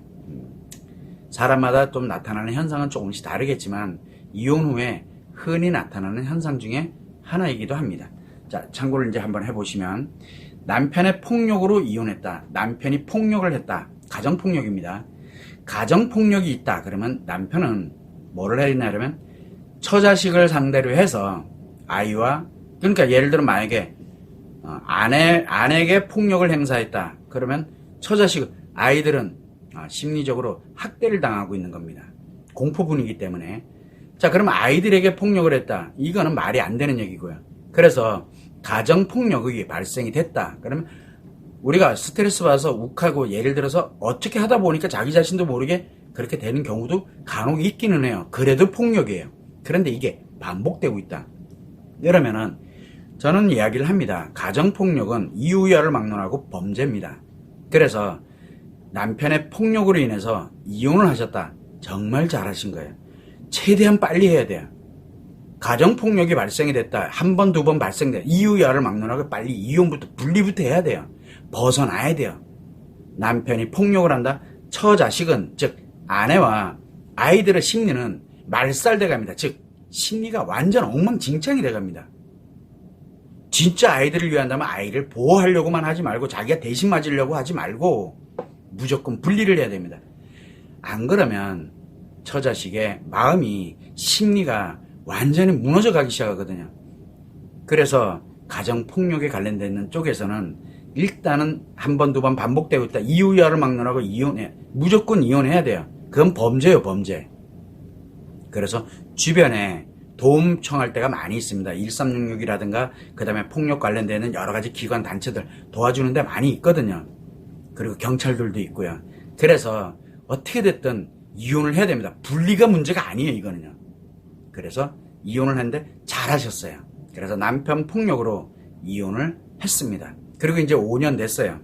사람마다 좀 나타나는 현상은 조금씩 다르겠지만 이혼 후에 흔히 나타나는 현상 중에 하나이기도 합니다. 자, 참고를 이제 한번 해보시면, 남편의 폭력으로 이혼했다. 남편이 폭력을 했다. 가정폭력입니다. 가정폭력이 있다. 그러면 남편은 뭐를 해야 되냐 그러면 처자식을 상대로 해서 아이와, 그러니까 예를 들어 만약에 아내에게 폭력을 행사했다. 그러면 처자식, 아이들은 심리적으로 학대를 당하고 있는 겁니다. 공포 분위기 때문에. 자, 그러면 아이들에게 폭력을 했다. 이거는 말이 안 되는 얘기고요. 그래서 가정폭력이 발생이 됐다. 그러면 우리가 스트레스 받아서 욱하고 예를 들어서 어떻게 하다 보니까 자기 자신도 모르게 그렇게 되는 경우도 간혹 있기는 해요. 그래도 폭력이에요. 그런데 이게 반복되고 있다. 이러면은 저는 이야기를 합니다. 가정폭력은 이유야를 막론하고 범죄입니다. 그래서 남편의 폭력으로 인해서 이혼을 하셨다. 정말 잘하신 거예요. 최대한 빨리 해야 돼요. 가정폭력이 발생이 됐다. 한 번, 두 번 발생돼. 이유야를 막론하고 빨리 이혼부터, 분리부터 해야 돼요. 벗어나야 돼요. 남편이 폭력을 한다. 처자식은, 즉 아내와 아이들의 심리는 말살돼 갑니다. 즉 심리가 완전 엉망진창이 돼 갑니다. 진짜 아이들을 위한다면 아이를 보호하려고만 하지 말고 자기가 대신 맞으려고 하지 말고 무조건 분리를 해야 됩니다. 안 그러면 처자식의 마음이, 심리가 완전히 무너져 가기 시작하거든요. 그래서 가정폭력에 관련되는 쪽에서는 일단은 한 번, 두 번 반복되고 있다. 이유야를 막론하고 무조건 이혼해야 돼요. 그건 범죄예요, 범죄. 그래서 주변에 도움 청할 때가 많이 있습니다. 1366이라든가 그 다음에 폭력 관련되는 여러 가지 기관, 단체들 도와주는 데 많이 있거든요. 그리고 경찰들도 있고요. 그래서 어떻게 됐든 이혼을 해야 됩니다. 분리가 문제가 아니에요, 이거는요. 그래서 이혼을 했는데 잘하셨어요. 그래서 남편 폭력으로 이혼을 했습니다. 그리고 이제 5년 됐어요.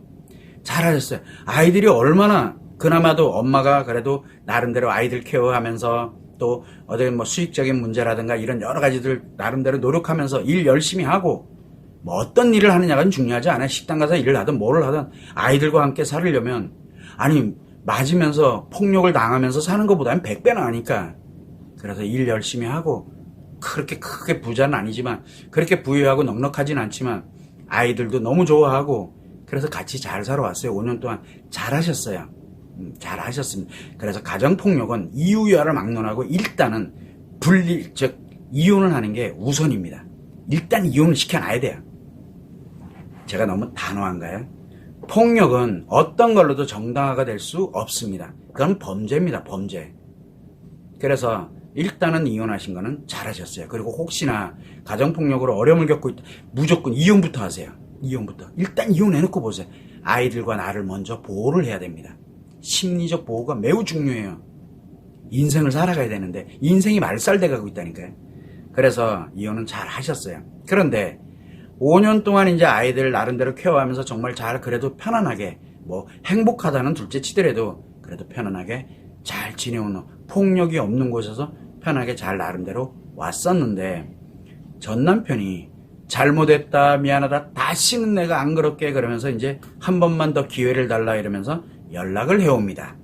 잘하셨어요. 아이들이 얼마나, 그나마도 엄마가 그래도 나름대로 아이들 케어하면서 또 어디 뭐 수익적인 문제라든가 이런 여러 가지들 나름대로 노력하면서 일 열심히 하고, 뭐 어떤 일을 하느냐가 중요하지 않아요. 식당 가서 일을 하든 뭐를 하든 아이들과 함께 살으려면, 아니 맞으면서 폭력을 당하면서 사는 것보다는 100배는 아니까. 그래서 일 열심히 하고, 그렇게 크게 부자는 아니지만 그렇게 부유하고 넉넉하진 않지만 아이들도 너무 좋아하고, 그래서 같이 잘 살아왔어요. 5년 동안 잘하셨어요. 잘하셨습니다. 그래서 가정폭력은 이유야를 막론하고 일단은 분리, 즉 이혼을 하는 게 우선입니다. 일단 이혼을 시켜놔야 돼요. 제가 너무 단호한가요? 폭력은 어떤 걸로도 정당화가 될 수 없습니다. 그건 범죄입니다. 범죄. 그래서 일단은 이혼하신 거는 잘하셨어요. 그리고 혹시나 가정폭력으로 어려움을 겪고 있다, 무조건 이혼부터 하세요. 이혼부터. 일단 이혼해놓고 보세요. 아이들과 나를 먼저 보호를 해야 됩니다. 심리적 보호가 매우 중요해요. 인생을 살아가야 되는데 인생이 말살돼 가고 있다니까요. 그래서 이혼은 잘 하셨어요. 그런데 5년 동안 이제 아이들 나름대로 케어하면서 정말 잘, 그래도 편안하게, 뭐 행복하다는 둘째 치더라도 그래도 편안하게 잘 지내오는, 폭력이 없는 곳에서 편하게 잘 나름대로 왔었는데, 전 남편이 잘못했다, 미안하다, 다시는 내가 안 그럴게, 그러면서 이제 한 번만 더 기회를 달라 이러면서 연락을 해옵니다.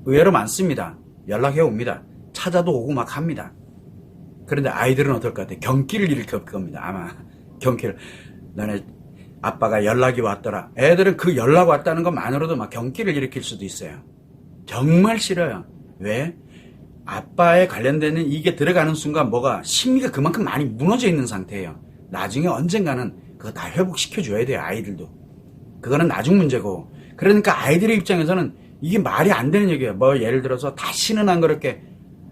의외로 많습니다. 연락해옵니다. 찾아도 오고 막 합니다. 그런데 아이들은 어떨 것 같아요? 경기를 일으킬 겁니다. 아마 경기를. 너네 아빠가 연락이 왔더라. 애들은 그 연락 왔다는 것만으로도 막 경기를 일으킬 수도 있어요. 정말 싫어요. 왜? 아빠에 관련되는 이게 들어가는 순간 뭐가, 심리가 그만큼 많이 무너져 있는 상태예요. 나중에 언젠가는 그거 다 회복시켜줘야 돼요. 아이들도. 그거는 나중 문제고. 그러니까 아이들의 입장에서는 이게 말이 안 되는 얘기예요. 뭐 예를 들어서 다시는 안 그렇게.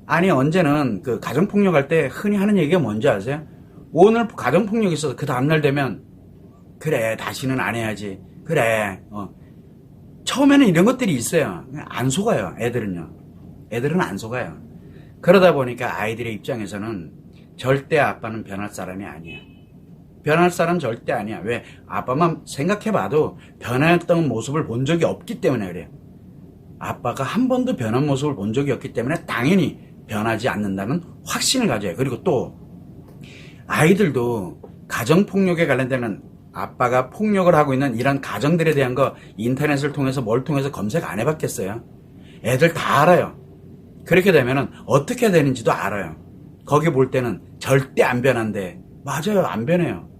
아니, 언제는 그 가정폭력 할 때 흔히 하는 얘기가 뭔지 아세요? 오늘 가정폭력이 있어서 그 다음날 되면, 그래 다시는 안 해야지. 그래 처음에는 이런 것들이 있어요. 안 속아요. 애들은 안 속아요. 그러다 보니까 아이들의 입장에서는 절대 아빠는 변할 사람이 아니야. 변할 사람 절대 아니야. 왜? 아빠만 생각해봐도 변했던 모습을 본 적이 없기 때문에 그래요. 아빠가 한 번도 변한 모습을 본 적이 없기 때문에 당연히 변하지 않는다는 확신을 가져요. 그리고 또 아이들도 가정폭력에 관련되는 아빠가 폭력을 하고 있는 이런 가정들에 대한 거 인터넷을 통해서 뭘 통해서 검색 안 해봤겠어요? 애들 다 알아요. 그렇게 되면은 어떻게 되는지도 알아요. 거기 볼 때는 절대 안 변한데 맞아요. 안 변해요.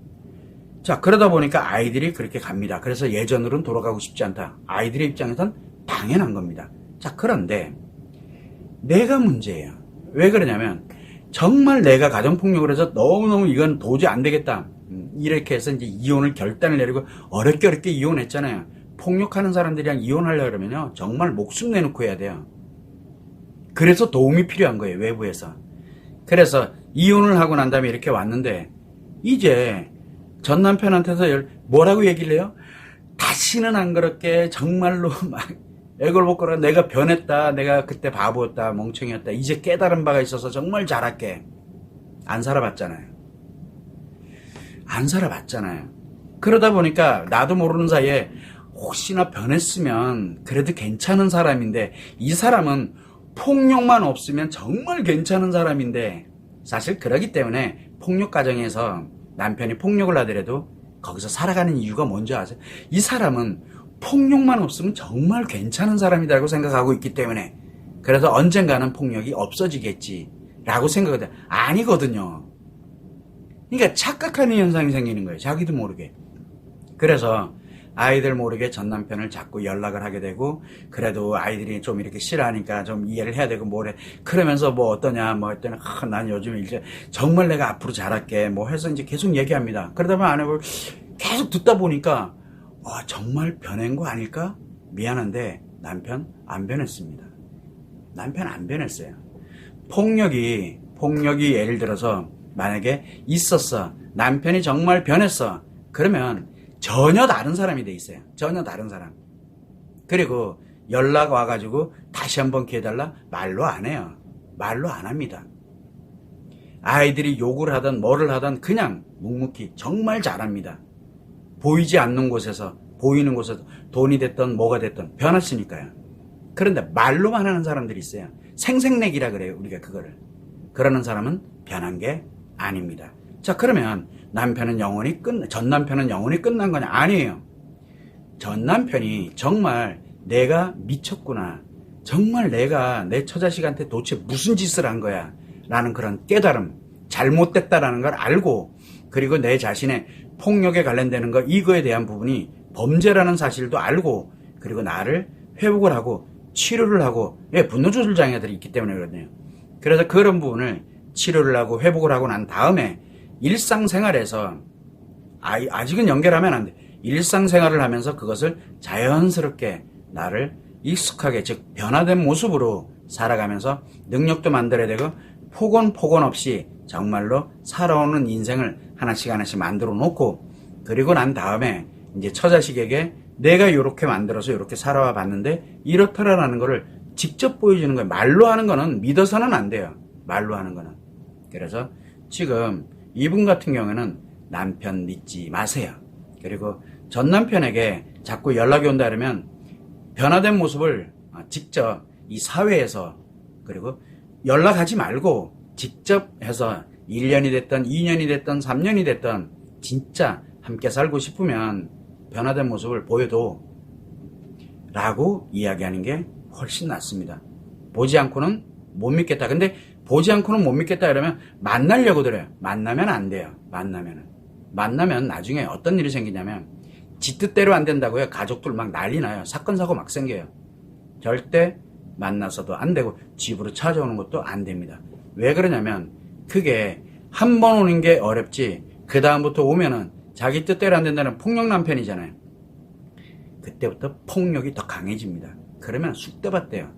자, 그러다 보니까 아이들이 그렇게 갑니다. 그래서 예전으로는 돌아가고 싶지 않다. 아이들의 입장에선 당연한 겁니다. 자, 그런데 내가 문제예요. 왜 그러냐면 정말 내가 가정폭력을 해서 너무너무 이건 도저히 안 되겠다. 이렇게 해서 이제 이혼을 결단을 내리고 어렵게 이혼했잖아요. 폭력하는 사람들이랑 이혼하려고 그러면요. 정말 목숨 내놓고 해야 돼요. 그래서 도움이 필요한 거예요. 외부에서. 그래서 이혼을 하고 난 다음에 이렇게 왔는데 이제 전 남편한테서 뭐라고 얘기를 해요? 다시는 안 그렇게 정말로 막 애걸복걸하고 내가 변했다. 내가 그때 바보였다. 멍청이였다. 이제 깨달은 바가 있어서 정말 잘할게. 안 살아봤잖아요. 안 살아봤잖아요. 그러다 보니까 나도 모르는 사이에 혹시나 변했으면 그래도 괜찮은 사람인데 이 사람은 폭력만 없으면 정말 괜찮은 사람인데 사실 그러기 때문에 폭력 가정에서 남편이 폭력을 하더라도 거기서 살아가는 이유가 뭔지 아세요? 이 사람은 폭력만 없으면 정말 괜찮은 사람이라고 생각하고 있기 때문에 그래서 언젠가는 폭력이 없어지겠지라고 생각을 해요. 아니거든요. 그러니까 착각하는 현상이 생기는 거예요. 자기도 모르게. 그래서 아이들 모르게 전 남편을 자꾸 연락을 하게 되고 그래도 아이들이 좀 이렇게 싫어하니까 좀 이해를 해야 되고 뭐래. 그러면서 뭐 어떠냐 뭐 했더니 난 요즘 이제 정말 내가 앞으로 잘할게 뭐 해서 이제 계속 얘기합니다. 그러다 보면 아내를 계속 듣다 보니까 정말 변한 거 아닐까? 미안한데 남편 안 변했습니다. 남편 안 변했어요. 폭력이 예를 들어서 만약에 있었어. 남편이 정말 변했어. 그러면 전혀 다른 사람이 돼 있어요. 전혀 다른 사람. 그리고 연락 와가지고 다시 한번 기회 달라? 말로 안 해요. 말로 안 합니다. 아이들이 욕을 하든 뭐를 하든 그냥 묵묵히 정말 잘합니다. 보이지 않는 곳에서 보이는 곳에서 돈이 됐든 뭐가 됐든 변했으니까요. 그런데 말로만 하는 사람들이 있어요. 생색내기라 그래요. 우리가 그거를. 그러는 사람은 변한 게 아닙니다. 자, 그러면 전 남편은 영원히 끝난 거냐? 아니에요. 전 남편이 정말 내가 미쳤구나. 정말 내가 내 처자식한테 도대체 무슨 짓을 한 거야. 라는 그런 깨달음, 잘못됐다라는 걸 알고 그리고 내 자신의 폭력에 관련되는 거 이거에 대한 부분이 범죄라는 사실도 알고 그리고 나를 회복을 하고 치료를 하고 분노 조절 장애들이 있기 때문에 그렇네요. 그래서 그런 부분을 치료를 하고 회복을 하고 난 다음에 일상생활에서 아직은 연결하면 안 돼. 일상생활을 하면서 그것을 자연스럽게 나를 익숙하게 즉 변화된 모습으로 살아가면서 능력도 만들어야 되고 폭언 없이 정말로 살아오는 인생을 하나씩 만들어 놓고 그리고 난 다음에 이제 처자식에게 내가 이렇게 만들어서 이렇게 살아와 봤는데 이렇더라라는 거를 직접 보여주는 거예요. 말로 하는 거는 믿어서는 안 돼요. 말로 하는 거는. 그래서 지금 이분 같은 경우에는 남편 믿지 마세요. 그리고 전 남편에게 자꾸 연락이 온다 그러면 변화된 모습을 직접 이 사회에서 그리고 연락하지 말고 직접 해서 1년이 됐든 2년이 됐든 3년이 됐든 진짜 함께 살고 싶으면 변화된 모습을 보여도 라고 이야기하는 게 훨씬 낫습니다. 보지 않고는 못 믿겠다. 근데 보지 않고는 못 믿겠다 이러면 만나려고 들어요. 만나면 안 돼요. 만나면 나중에 어떤 일이 생기냐면 지 뜻대로 안 된다고요. 가족들 막 난리 나요. 사건 사고 막 생겨요. 절대 만나서도 안 되고 집으로 찾아오는 것도 안 됩니다. 왜 그러냐면 그게 한 번 오는 게 어렵지 그 다음부터 오면은 자기 뜻대로 안 된다는 폭력 남편이잖아요. 그때부터 폭력이 더 강해집니다. 그러면 쑥대밭대요.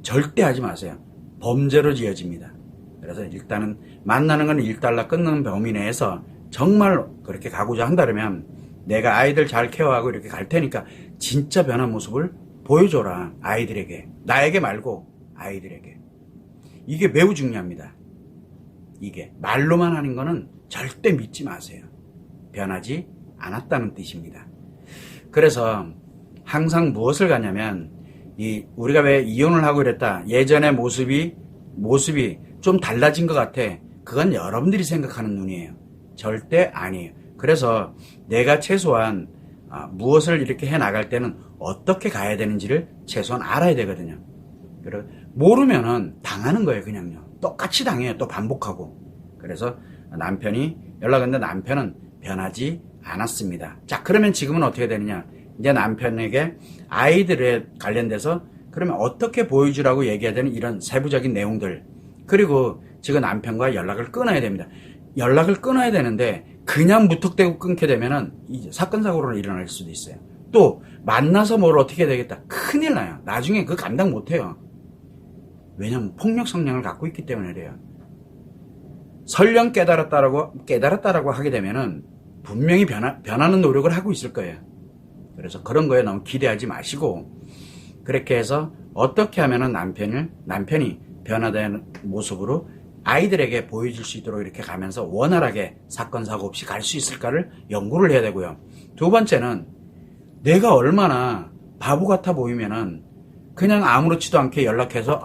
절대 하지 마세요. 범죄로 지어집니다. 그래서 일단은 만나는 건 일단락 끊는 범위 내에서 정말 그렇게 가고자 한다면 내가 아이들 잘 케어하고 이렇게 갈 테니까 진짜 변한 모습을 보여줘라. 아이들에게. 나에게 말고 아이들에게. 이게 매우 중요합니다. 이게 말로만 하는 거는 절대 믿지 마세요. 변하지 않았다는 뜻입니다. 그래서 항상 무엇을 가냐면 우리가 왜 이혼을 하고 이랬다. 예전의 모습이 좀 달라진 것 같아. 그건 여러분들이 생각하는 눈이에요. 절대 아니에요. 그래서 내가 최소한 무엇을 이렇게 해 나갈 때는 어떻게 가야 되는지를 최소한 알아야 되거든요. 모르면은 당하는 거예요. 그냥요. 똑같이 당해요. 또 반복하고. 그래서 남편이 연락했는데 남편은 변하지 않았습니다. 자, 그러면 지금은 어떻게 되느냐? 이제 남편에게 아이들에 관련돼서 그러면 어떻게 보여주라고 얘기해야 되는 이런 세부적인 내용들. 그리고 지금 남편과 연락을 끊어야 됩니다. 연락을 끊어야 되는데 그냥 무턱대고 끊게 되면은 사건 사고로 일어날 수도 있어요. 또 만나서 뭘 어떻게 해야 되겠다. 큰일 나요. 나중에 그거 감당 못 해요. 왜냐면 폭력 성향을 갖고 있기 때문에 그래요. 설령 깨달았다라고 하게 되면은 분명히 변하는 노력을 하고 있을 거예요. 그래서 그런 거에 너무 기대하지 마시고 그렇게 해서 어떻게 하면은 남편이 변화된 모습으로 아이들에게 보여줄 수 있도록 이렇게 가면서 원활하게 사건 사고 없이 갈 수 있을까를 연구를 해야 되고요. 두 번째는 내가 얼마나 바보 같아 보이면은 그냥 아무렇지도 않게 연락해서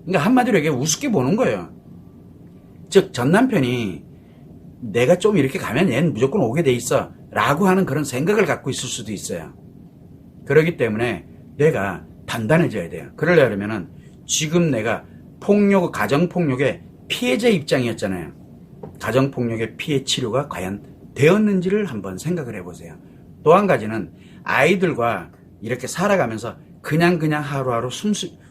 그러니까 한마디로 얘기해 우습게 보는 거예요. 즉 전 남편이 내가 좀 이렇게 가면 얘는 무조건 오게 돼 있어 라고 하는 그런 생각을 갖고 있을 수도 있어요. 그렇기 때문에 내가 단단해져야 돼요. 그러려면은 지금 내가 가정폭력의 피해자 입장이었잖아요. 가정폭력의 피해 치료가 과연 되었는지를 한번 생각을 해보세요. 또 한 가지는 아이들과 이렇게 살아가면서 그냥 하루하루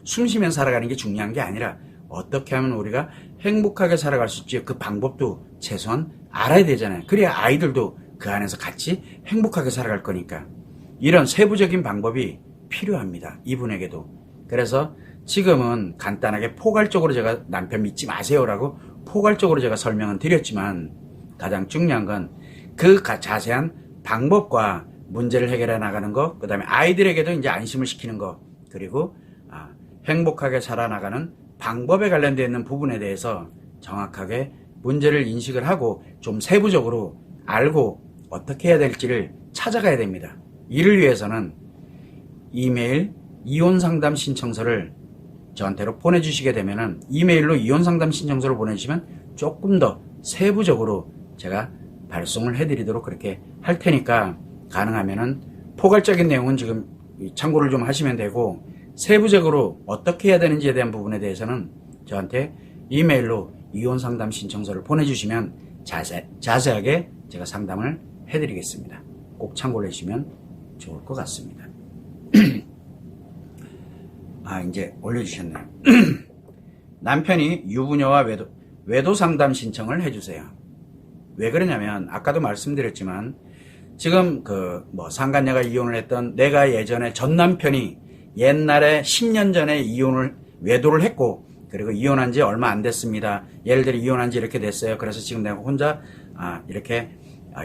숨쉬면서 살아가는 게 중요한 게 아니라 어떻게 하면 우리가 행복하게 살아갈 수 있지 그 방법도 최소한 알아야 되잖아요. 그래야 아이들도 그 안에서 같이 행복하게 살아갈 거니까 이런 세부적인 방법이 필요합니다. 이분에게도. 그래서 지금은 간단하게 포괄적으로 제가 남편 믿지 마세요라고 포괄적으로 제가 설명은 드렸지만 가장 중요한 건 그 자세한 방법과 문제를 해결해 나가는 것, 그 다음에 아이들에게도 이제 안심을 시키는 것, 그리고 행복하게 살아나가는 방법에 관련되어 있는 부분에 대해서 정확하게 문제를 인식을 하고 좀 세부적으로 알고 어떻게 해야 될지를 찾아가야 됩니다. 이를 위해서는 이메일 이혼상담 신청서를 저한테로 보내주시게 되면은 이메일로 이혼상담 신청서를 보내주시면 조금 더 세부적으로 제가 발송을 해드리도록 그렇게 할 테니까 가능하면은 포괄적인 내용은 지금 참고를 좀 하시면 되고 세부적으로 어떻게 해야 되는지에 대한 부분에 대해서는 저한테 이메일로 이혼상담 신청서를 보내주시면 자세하게 제가 상담을 해드리겠습니다. 꼭 참고를 해주시면 좋을 것 같습니다. 이제 올려주셨네요. 남편이 유부녀와 외도 상담 신청을 해주세요. 왜 그러냐면 아까도 말씀드렸지만 지금 상간녀가 이혼을 했던 내가 예전에 전 남편이 옛날에 10년 전에 외도를 했고 그리고 이혼한 지 얼마 안 됐습니다. 예를 들어 이혼한 지 이렇게 됐어요. 그래서 지금 내가 혼자 이렇게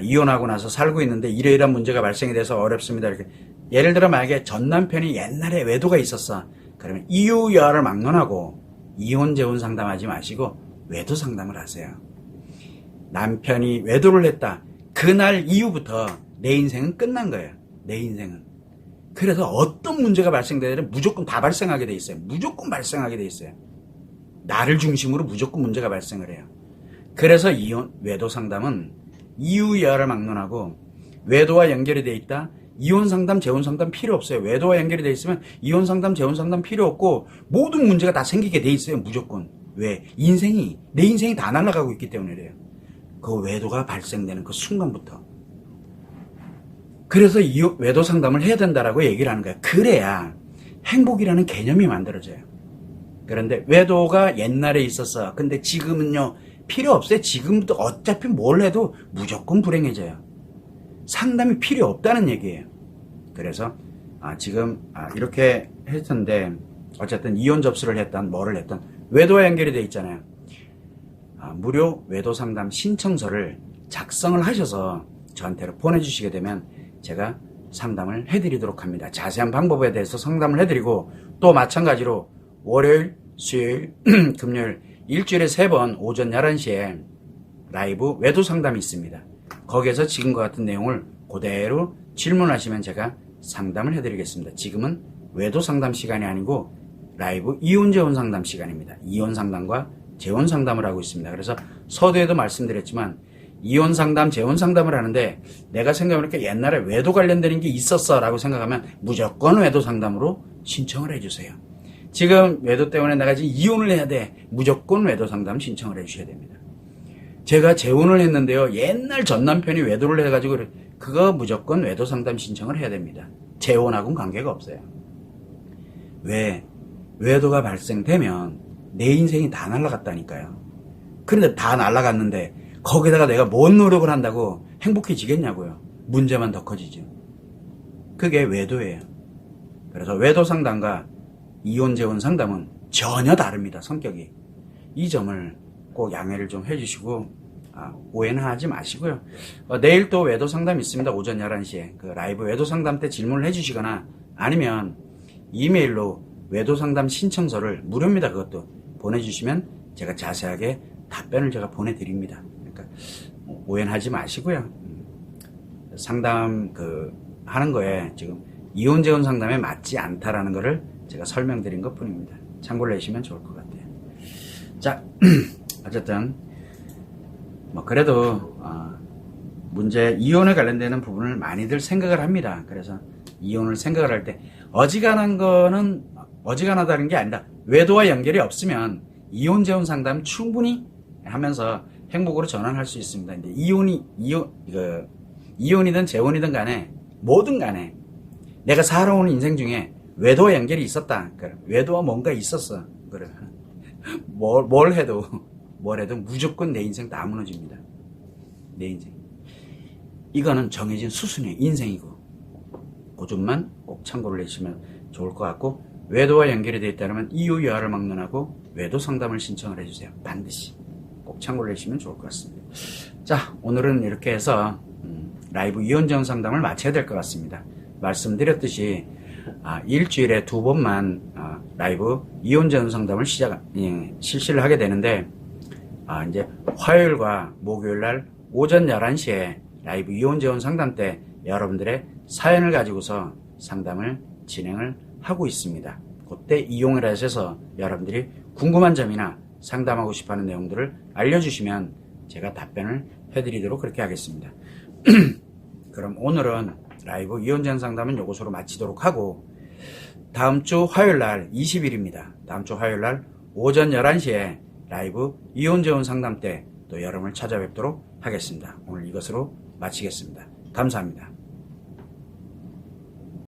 이혼하고 나서 살고 있는데 이러이러한 문제가 발생이 돼서 어렵습니다. 이렇게 예를 들어 만약에 전 남편이 옛날에 외도가 있었어. 그러면 이유 여하를 막론하고 이혼 재혼 상담하지 마시고 외도 상담을 하세요. 남편이 외도를 했다. 그날 이후부터 내 인생은 끝난 거예요. 내 인생은. 그래서 어떤 문제가 발생되든 무조건 다 발생하게 돼 있어요. 무조건 발생하게 돼 있어요. 나를 중심으로 무조건 문제가 발생을 해요. 그래서 외도 상담은 이유 여하를 막론하고 외도와 연결이 돼 있다. 이혼 상담, 재혼 상담 필요 없어요. 외도와 연결이 돼 있으면 이혼 상담, 재혼 상담 필요 없고 모든 문제가 다 생기게 돼 있어요. 무조건. 왜? 내 인생이 다 날아가고 있기 때문에 그래요. 그 외도가 발생되는 그 순간부터. 그래서 외도 상담을 해야 된다라고 얘기를 하는 거예요. 그래야 행복이라는 개념이 만들어져요. 그런데 외도가 옛날에 있었어. 근데 지금은요, 필요 없어요. 지금부터 어차피 뭘 해도 무조건 불행해져요. 상담이 필요 없다는 얘기예요. 그래서 지금 이렇게 했는데 어쨌든 이혼 접수를 했던 뭐를 했던 외도와 연결이 돼 있잖아요. 무료 외도 상담 신청서를 작성을 하셔서 저한테로 보내주시게 되면 제가 상담을 해드리도록 합니다. 자세한 방법에 대해서 상담을 해드리고 또 마찬가지로 월요일, 수요일, 금요일 일주일에 3번 오전 11시에 라이브 외도 상담이 있습니다. 거기에서 지금과 같은 내용을 그대로 질문하시면 제가 상담을 해드리겠습니다. 지금은 외도 상담 시간이 아니고 라이브 이혼 재혼 상담 시간입니다. 이혼 상담과 재혼 상담을 하고 있습니다. 그래서 서두에도 말씀드렸지만 이혼 상담, 재혼 상담을 하는데 내가 생각해보니까 옛날에 외도 관련되는 게 있었어 라고 생각하면 무조건 외도 상담으로 신청을 해주세요. 지금 외도 때문에 내가 지금 이혼을 해야 돼. 무조건 외도 상담 신청을 해주셔야 됩니다. 제가 재혼을 했는데요. 옛날 전 남편이 외도를 해가지고 그거 무조건 외도 상담 신청을 해야 됩니다. 재혼하고는 관계가 없어요. 왜? 외도가 발생되면 내 인생이 다 날아갔다니까요. 그런데 다 날아갔는데 거기다가 내가 뭔 노력을 한다고 행복해지겠냐고요. 문제만 더 커지죠. 그게 외도예요. 그래서 외도 상담과 이혼 재혼 상담은 전혀 다릅니다. 성격이. 이 점을 꼭 양해를 좀 해주시고 오해는 하지 마시고요. 내일 또 외도 상담 있습니다. 오전 11시에 그 라이브 외도 상담 때 질문을 해주시거나 아니면 이메일로 외도 상담 신청서를 무료입니다. 그것도 보내주시면 제가 자세하게 답변을 제가 보내드립니다. 그러니까 오해는 하지 마시고요. 상담 하는 거에 지금 이혼 재혼 상담에 맞지 않다라는 거를 제가 설명드린 것 뿐입니다. 참고를 내시면 좋을 것 같아요. 자, 어쨌든 그래도 문제 이혼에 관련되는 부분을 많이들 생각을 합니다. 그래서 이혼을 생각을 할 때 어지간한 거는 어지간하다는 게 아니라 외도와 연결이 없으면 이혼 재혼 상담 충분히 하면서 행복으로 전환할 수 있습니다. 근데 이혼이든 재혼이든 간에 뭐든 간에 내가 살아오는 인생 중에 외도와 연결이 있었다. 외도와 뭔가 있었어. 그래. 뭘 해도 무조건 내 인생 다 무너집니다. 내 인생. 이거는 정해진 수순이에요. 인생이고. 그 점만 꼭 참고를 해주시면 좋을 것 같고, 외도와 연결이 되어 있다면 이유여하를 막론하고 외도 상담을 신청을 해주세요. 반드시. 꼭 참고를 해주시면 좋을 것 같습니다. 자, 오늘은 이렇게 해서 라이브 이혼 재혼 상담을 마쳐야 될 것 같습니다. 말씀드렸듯이 일주일에 2번만 라이브 이혼 재혼 상담을 실시를 하게 되는데 이제 화요일과 목요일 날 오전 11시에 라이브 이혼 재혼 상담 때 여러분들의 사연을 가지고서 상담을 진행을 하고 있습니다. 그때 이용을 하셔서 여러분들이 궁금한 점이나 상담하고 싶어하는 내용들을 알려주시면 제가 답변을 해드리도록 그렇게 하겠습니다. 그럼 오늘은 라이브 이혼 재혼 상담은 요것으로 마치도록 하고, 다음 주 화요일 날 20일입니다. 다음 주 화요일 날 오전 11시에 라이브 이혼 재혼 상담 때 또 여러분을 찾아뵙도록 하겠습니다. 오늘 이것으로 마치겠습니다. 감사합니다.